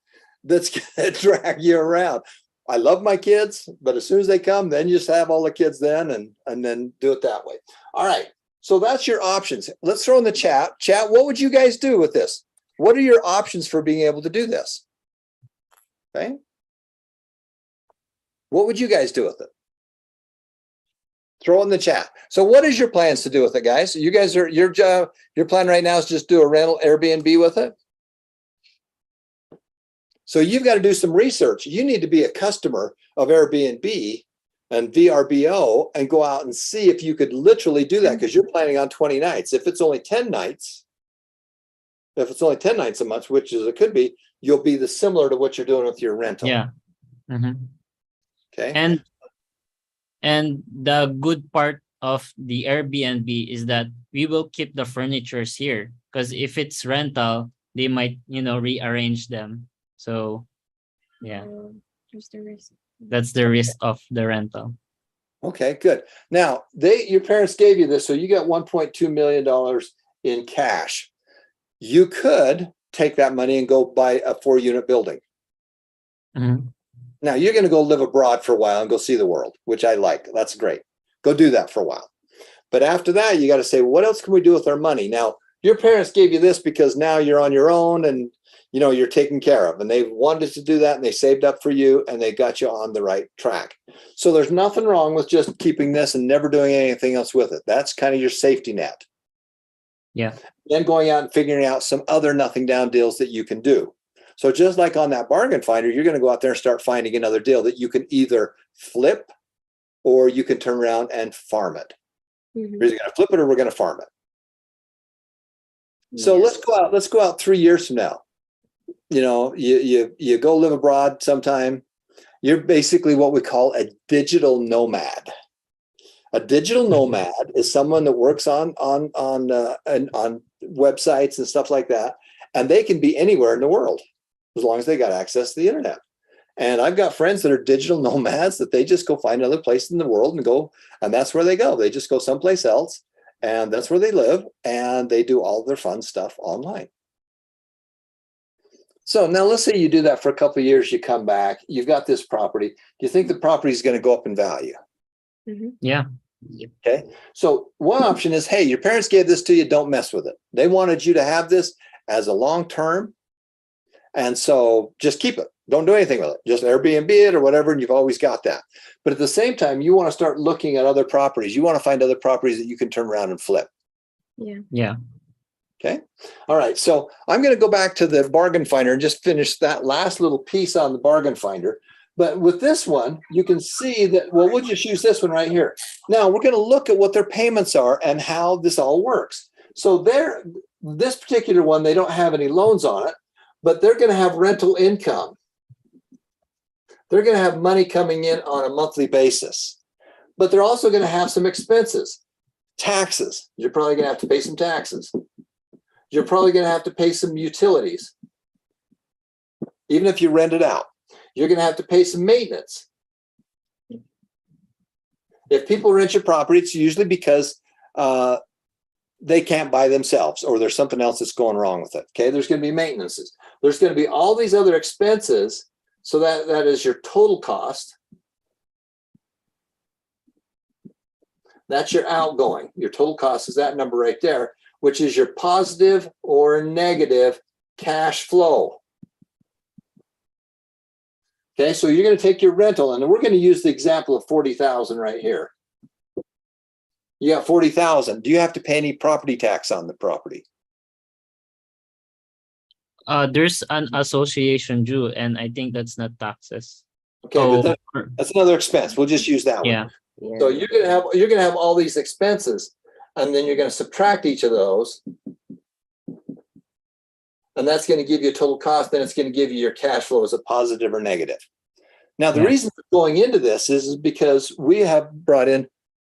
That's going to drag you around. I love my kids, but as soon as they come, then you just have all the kids then and then do it that way. All right. So that's your options. Let's throw in the chat. Chat, what would you guys do with this? What are your options for being able to do this? Okay. What would you guys do with it? Throw in the chat. So what is your plans to do with it, guys? You guys are your plan right now is just do a rental Airbnb with it. So you've got to do some research. You need to be a customer of Airbnb and VRBO and go out and see if you could literally do that, because you're planning on 20 nights. If it's only 10 nights, a month, which is it could be, you'll be similar to what you're doing with your rental. Yeah. Okay. And the good part of the Airbnb is that we will keep the furnitures here, because if it's rental, they might, rearrange them. So yeah, There's the risk. that's the risk of the rental. Okay, good. Now your parents gave you this, so you got $1.2 million in cash. You could take that money and go buy a 4-unit building. Now you're going to go live abroad for a while and go see the world, which I like. That's great. Go do that for a while. But after that, you got to say, what else can we do with our money? Now, your parents gave you this because now you're on your own and you know, you're taken care of, and they wanted to do that and they saved up for you and they got you on the right track. So there's nothing wrong with just keeping this and never doing anything else with it. That's kind of your safety net. Yeah. Then going out and figuring out some other nothing down deals that you can do. So just like on that bargain finder, you're going to go out there and start finding another deal that you can either flip or you can turn around and farm it. Mhm. We're either going to flip it or we're going to farm it. So Yeah. let's go out 3 years from now. You know, you go live abroad sometime. You're basically what we call a digital nomad. A digital nomad is someone that works on websites and stuff like that, and they can be anywhere in the world as long as they got access to the internet. And I've got friends that are digital nomads that they just go find another place in the world and go, and that's where they go. They just go someplace else, and that's where they live, and they do all their fun stuff online. So now let's say you do that for a couple of years, you come back, you've got this property. Do you think the property is going to go up in value? Mhm. Yeah. Okay. So one option is, hey, your parents gave this to you, don't mess with it. They wanted you to have this as a long term. And so just keep it. Don't do anything with it. Just Airbnb it or whatever, and you've always got that. But at the same time, you want to start looking at other properties. You want to find other properties that you can turn around and flip. Yeah. Yeah. Okay. All right. So I'm going to go back to the bargain finder and just finish that last little piece on the bargain finder. But with this one, you can see that, well, we'll just use this one right here. Now we're going to look at what their payments are and how this all works. So this particular one, they don't have any loans on it, but they're going to have rental income. They're going to have money coming in on a monthly basis, but they're also going to have some expenses. Taxes. You're probably going to have to pay some taxes. You're probably going to have to pay some utilities. Even if you rent it out, you're going to have to pay some maintenance. If people rent your property, it's usually because they can't buy themselves or there's something else that's going wrong with it. Okay, there's going to be maintenances. There's going to be all these other expenses. So that is your total cost. That's your outgoing. Your total cost is that number right there, which is your positive or negative cash flow. Okay, so you're going to take your rental, and we're going to use the example of 40,000 right here. You got 40,000. Do you have to pay any property tax on the property? There's an association due, and I think that's not taxes. Okay, Oh, but that's another expense. We'll just use that one. yeah. Yeah. So you're gonna have all these expenses, and then you're gonna subtract each of those, and that's going to give you a total cost. Then it's going to give you your cash flow as a positive or negative. Now, the Yeah. reason for going into this is because we have brought in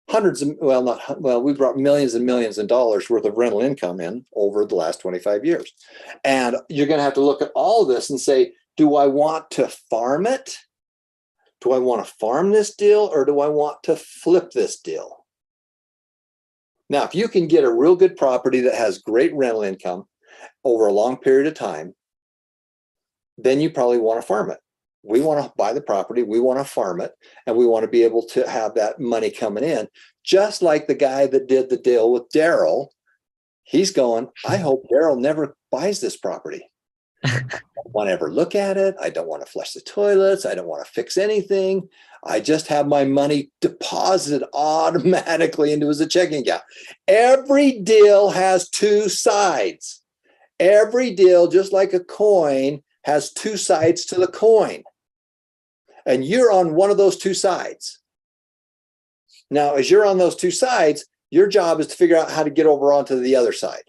we brought millions and millions of dollars worth of rental income in over the last 25 years, and you're going to have to look at all of this and say, do I want to farm it? Do I want to farm this deal, or do I want to flip this deal? Now, if you can get a real good property that has great rental income over a long period of time, then you probably want to farm it. We want to buy the property, we want to farm it, and we want to be able to have that money coming in. Just like the guy that did the deal with Daryl, he's going, I hope Daryl never buys this property. I don't want to ever look at it. I don't want to flush the toilets. I don't want to fix anything. I just have my money deposited automatically into his checking account. Every deal has two sides. Every deal, just like a coin, has two sides to the coin. And you're on one of those two sides. Now, as you're on those two sides, your job is to figure out how to get over onto the other side.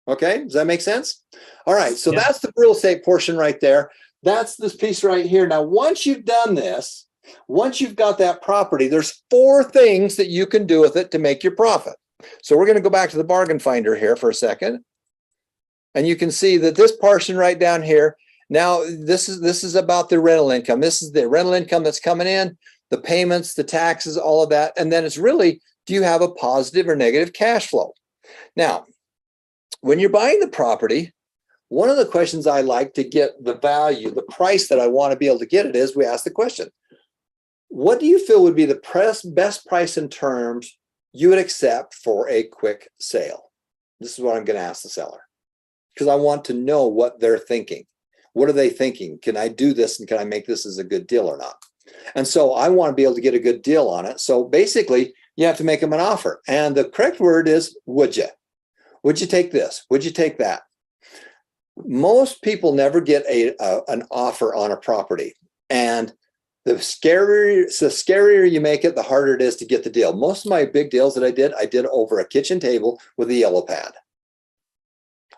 Okay, does that make sense? All right, so Yeah. that's the real estate portion right there. That's this piece right here. Now, once you've done this, once you've got that property, there's 4 things that you can do with it to make your profit. So we're going to go back to the bargain finder here for a second. And you can see that this portion right down here, now this is about the rental income. This is the rental income that's coming in, the payments, the taxes, all of that. And then it's really, do you have a positive or negative cash flow? Now, when you're buying the property, one of the questions I like to get the value, the price that I want to be able to get it is, we ask the question, what do you feel would be the best price in terms you would accept for a quick sale? This is what I'm going to ask the seller. because I want to know what they're thinking. What are they thinking? Can I do this and can I make this as a good deal or not? And so I want to be able to get a good deal on it. So basically, you have to make them an offer. And the correct word is, would you? Would you take this? Would you take that? Most people never get an offer on a property. And the scarier you make it, the harder it is to get the deal. Most of my big deals that I did over a kitchen table with a yellow pad.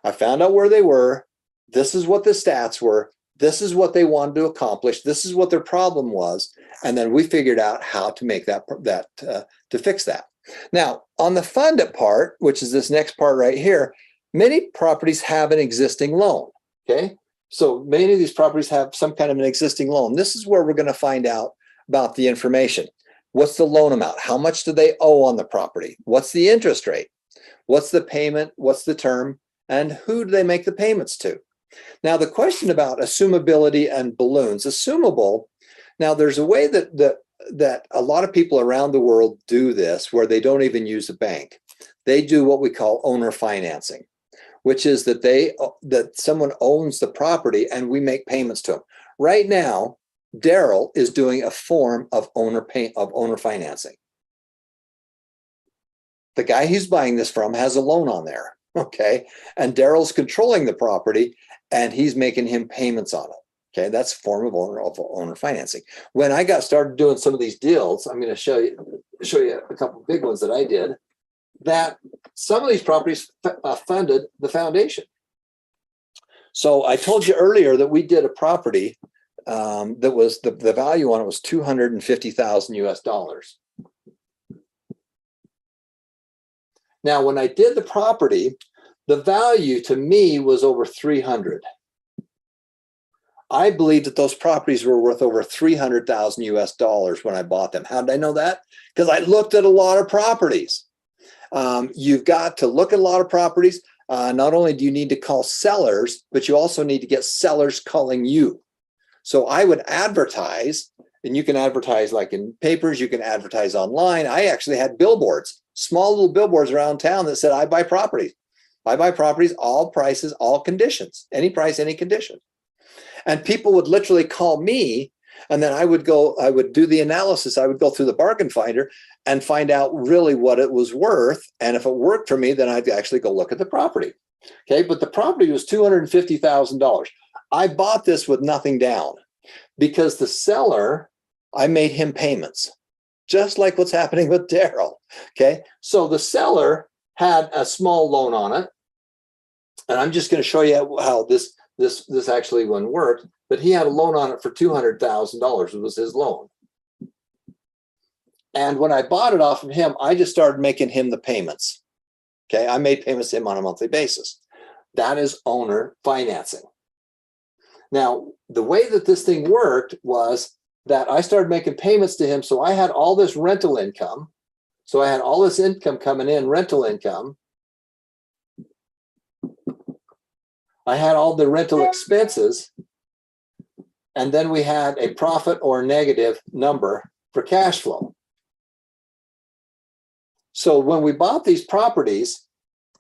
I found out where they were. This is what the stats were. This is what they wanted to accomplish. This is what their problem was. And then we figured out how to make to fix that. Now, on the funded part, which is this next part right here, many properties have an existing loan, okay? So many of these properties have some kind of an existing loan. This is where we're going to find out about the information. What's the loan amount? How much do they owe on the property? What's the interest rate? What's the payment? What's the term? And who do they make the payments to? Now, the question about assumability and balloons. Assumable, now there's a way that a lot of people around the world do this where they don't even use a bank. They do what we call owner financing, which is that someone owns the property and we make payments to them. Right now, Daryl is doing a form of owner financing. The guy he's buying this from has a loan on there, okay? And Daryl's controlling the property and he's making him payments on it. Okay, that's a form of owner financing. When I got started doing some of these deals, I'm going to show you a couple of big ones that I did. That some of these properties funded the foundation. So I told you earlier that we did a property that was the value on it was $250,000 US. Now, when I did the property, the value to me was over 300. I believe that those properties were worth over $300,000 US when I bought them. How did I know that? Because I looked at a lot of properties. You've got to look at a lot of properties. Not only do you need to call sellers, but you also need to get sellers calling you. So I would advertise, and you can advertise like in papers, you can advertise online. I actually had billboards, small little billboards around town that said, I buy properties. I buy properties, all prices, all conditions, any price, any condition. And people would literally call me, and then I would do the analysis. I would go through the bargain finder and find out really what it was worth. And if it worked for me, then I'd actually go look at the property. Okay, but the property was $250,000. I bought this with nothing down because the seller, I made him payments, just like what's happening with Daryl. Okay, so the seller had a small loan on it. And I'm just going to show you how this actually one worked, but he had a loan on it for $200,000. It was his loan. And when I bought it off of him, I just started making him the payments. Okay, I made payments to him on a monthly basis. That is owner financing. Now, the way that this thing worked was that I started making payments to him. So I had all this rental income. So I had all this income coming in, rental income. I had all the rental expenses, and then we had a profit or negative number for cash flow. So when we bought these properties,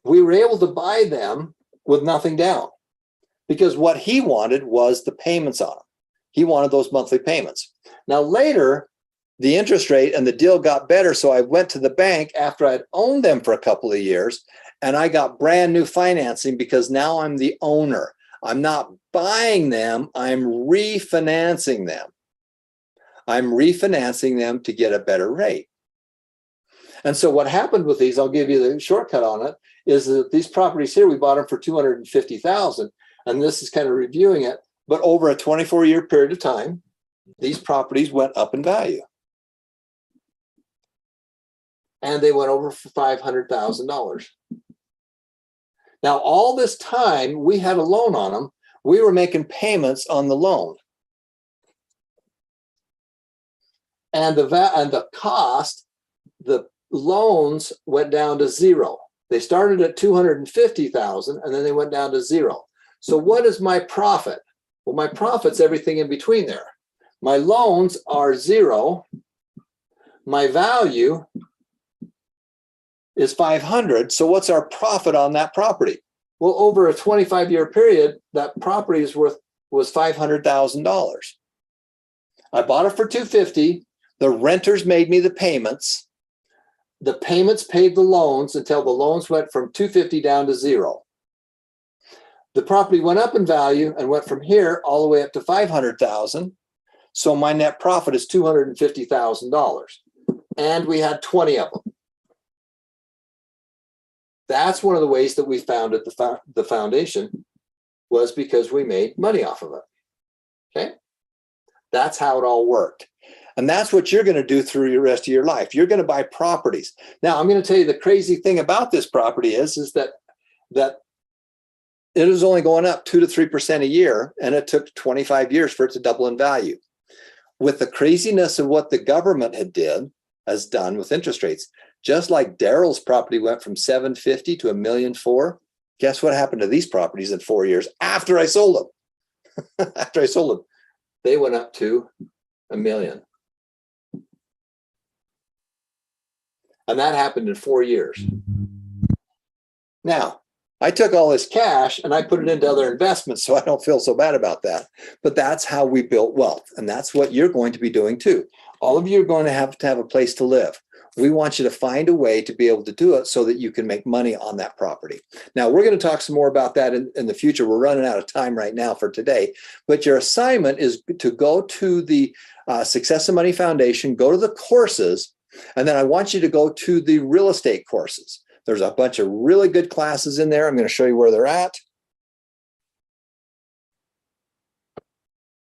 we were able to buy them with nothing down because what he wanted was the payments on them. He wanted those monthly payments. Now later, the interest rate and the deal got better, so I went to the bank after I'd owned them for a couple of years, and I got brand new financing because now I'm the owner. I'm not buying them, I'm refinancing them. I'm refinancing them to get a better rate. And so what happened with these, I'll give you the shortcut on it, is that these properties here, we bought them for $250,000, and this is kind of reviewing it, but over a 24-year period of time, these properties went up in value. And they went over for $500,000. Now, all this time, we had a loan on them. We were making payments on the loan. And the cost, the loans went down to zero. They started at $250,000 and then they went down to zero. So what is my profit? Well, my profit's everything in between there. My loans are zero. My value is 500. So what's our profit on that property? Well, over a 25-year period, that property was $500,000. I bought it for $250,000. The renters made me the payments. The payments paid the loans until the loans went from $250,000 down to zero. The property went up in value and went from here all the way up to $500,000. So my net profit is $250,000. And we had 20 of them. That's one of the ways that we founded the foundation, was because we made money off of it. Okay. That's how it all worked. And that's what you're going to do through the rest of your life. You're going to buy properties. Now, I'm going to tell you the crazy thing about this property is that it is only going up 2 to 3% a year, and it took 25 years for it to double in value. With the craziness of what the government has done with interest rates, just like Daryl's property went from $750,000 to $1.4 million, guess what happened to these properties in 4 years after I sold them? After I sold them, they went up to $1 million. And that happened in 4 years. Now, I took all this cash and I put it into other investments, so I don't feel so bad about that. But that's how we built wealth. And that's what you're going to be doing too. All of you are going to have a place to live. We want you to find a way to be able to do it so that you can make money on that property. Now, we're going to talk some more about that in the future. We're running out of time right now for today. But your assignment is to go to the Success and Money Foundation, go to the courses, and then I want you to go to the real estate courses. There's a bunch of really good classes in there. I'm going to show you where they're at.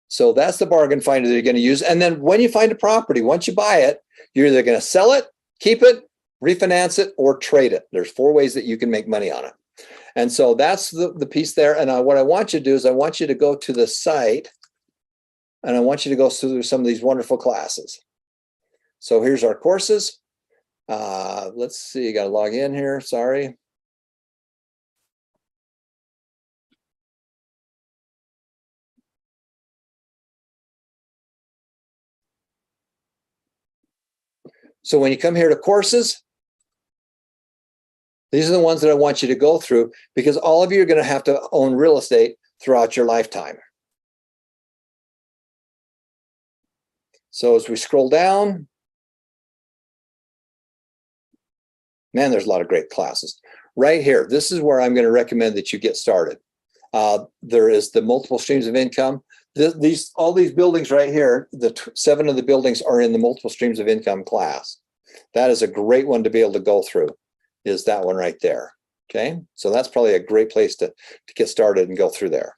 So that's the bargain finder that you're going to use. And then when you find a property, once you buy it, you're either going to sell it, keep it, refinance it, or trade it. There's 4 ways that you can make money on it. And so that's the piece there. And what I want you to do is I want you to go to the site, and I want you to go through some of these wonderful classes. So here's our courses. Let's see, got to log in here. Sorry. So when you come here to courses, these are the ones that I want you to go through, because all of you are going to have to own real estate throughout your lifetime. So as we scroll down, man, there's a lot of great classes. Right here, this is where I'm going to recommend that you get started. There is the multiple streams of income. All these buildings right here, 7 of the buildings are in the multiple streams of income class. That is a great one to be able to go through, is that one right there. Okay, so that's probably a great place to get started and go through there.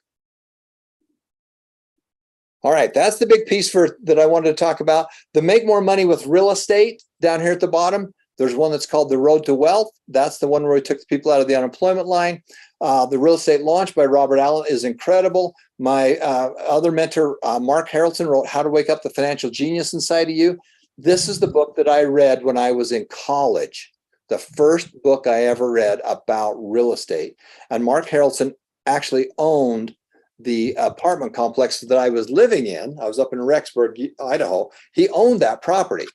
All right, that's the big piece that I wanted to talk about. The Make More Money with Real Estate down here at the bottom. There's one that's called The Road to Wealth. That's the one where we took the people out of the unemployment line. The Real Estate Launch by Robert Allen is incredible. My other mentor, Mark Harrelson, wrote How to Wake Up the Financial Genius Inside of You. This is the book that I read when I was in college, the first book I ever read about real estate. And Mark Harrelson actually owned the apartment complex that I was living in. I was up in Rexburg, Idaho. He owned that property.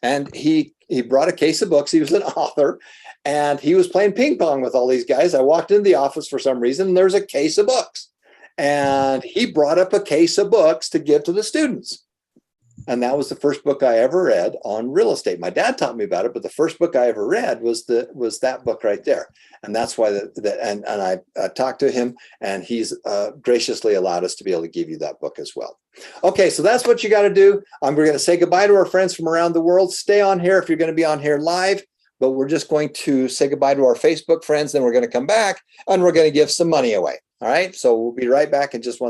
And he brought a case of books. He was an author, and he was playing ping pong with all these guys. I walked into the office for some reason, and there's a case of books. And he brought up a case of books to give to the students. And that was the first book I ever read on real estate. My dad taught me about it, but the first book I ever read was that book right there. And that's why and I talked to him, and he's graciously allowed us to be able to give you that book as well. Okay, so that's what you got to do. We're going to say goodbye to our friends from around the world. Stay on here if you're going to be on here live, but we're just going to say goodbye to our Facebook friends. Then we're going to come back and we're going to give some money away. All right, so we'll be right back in just one second.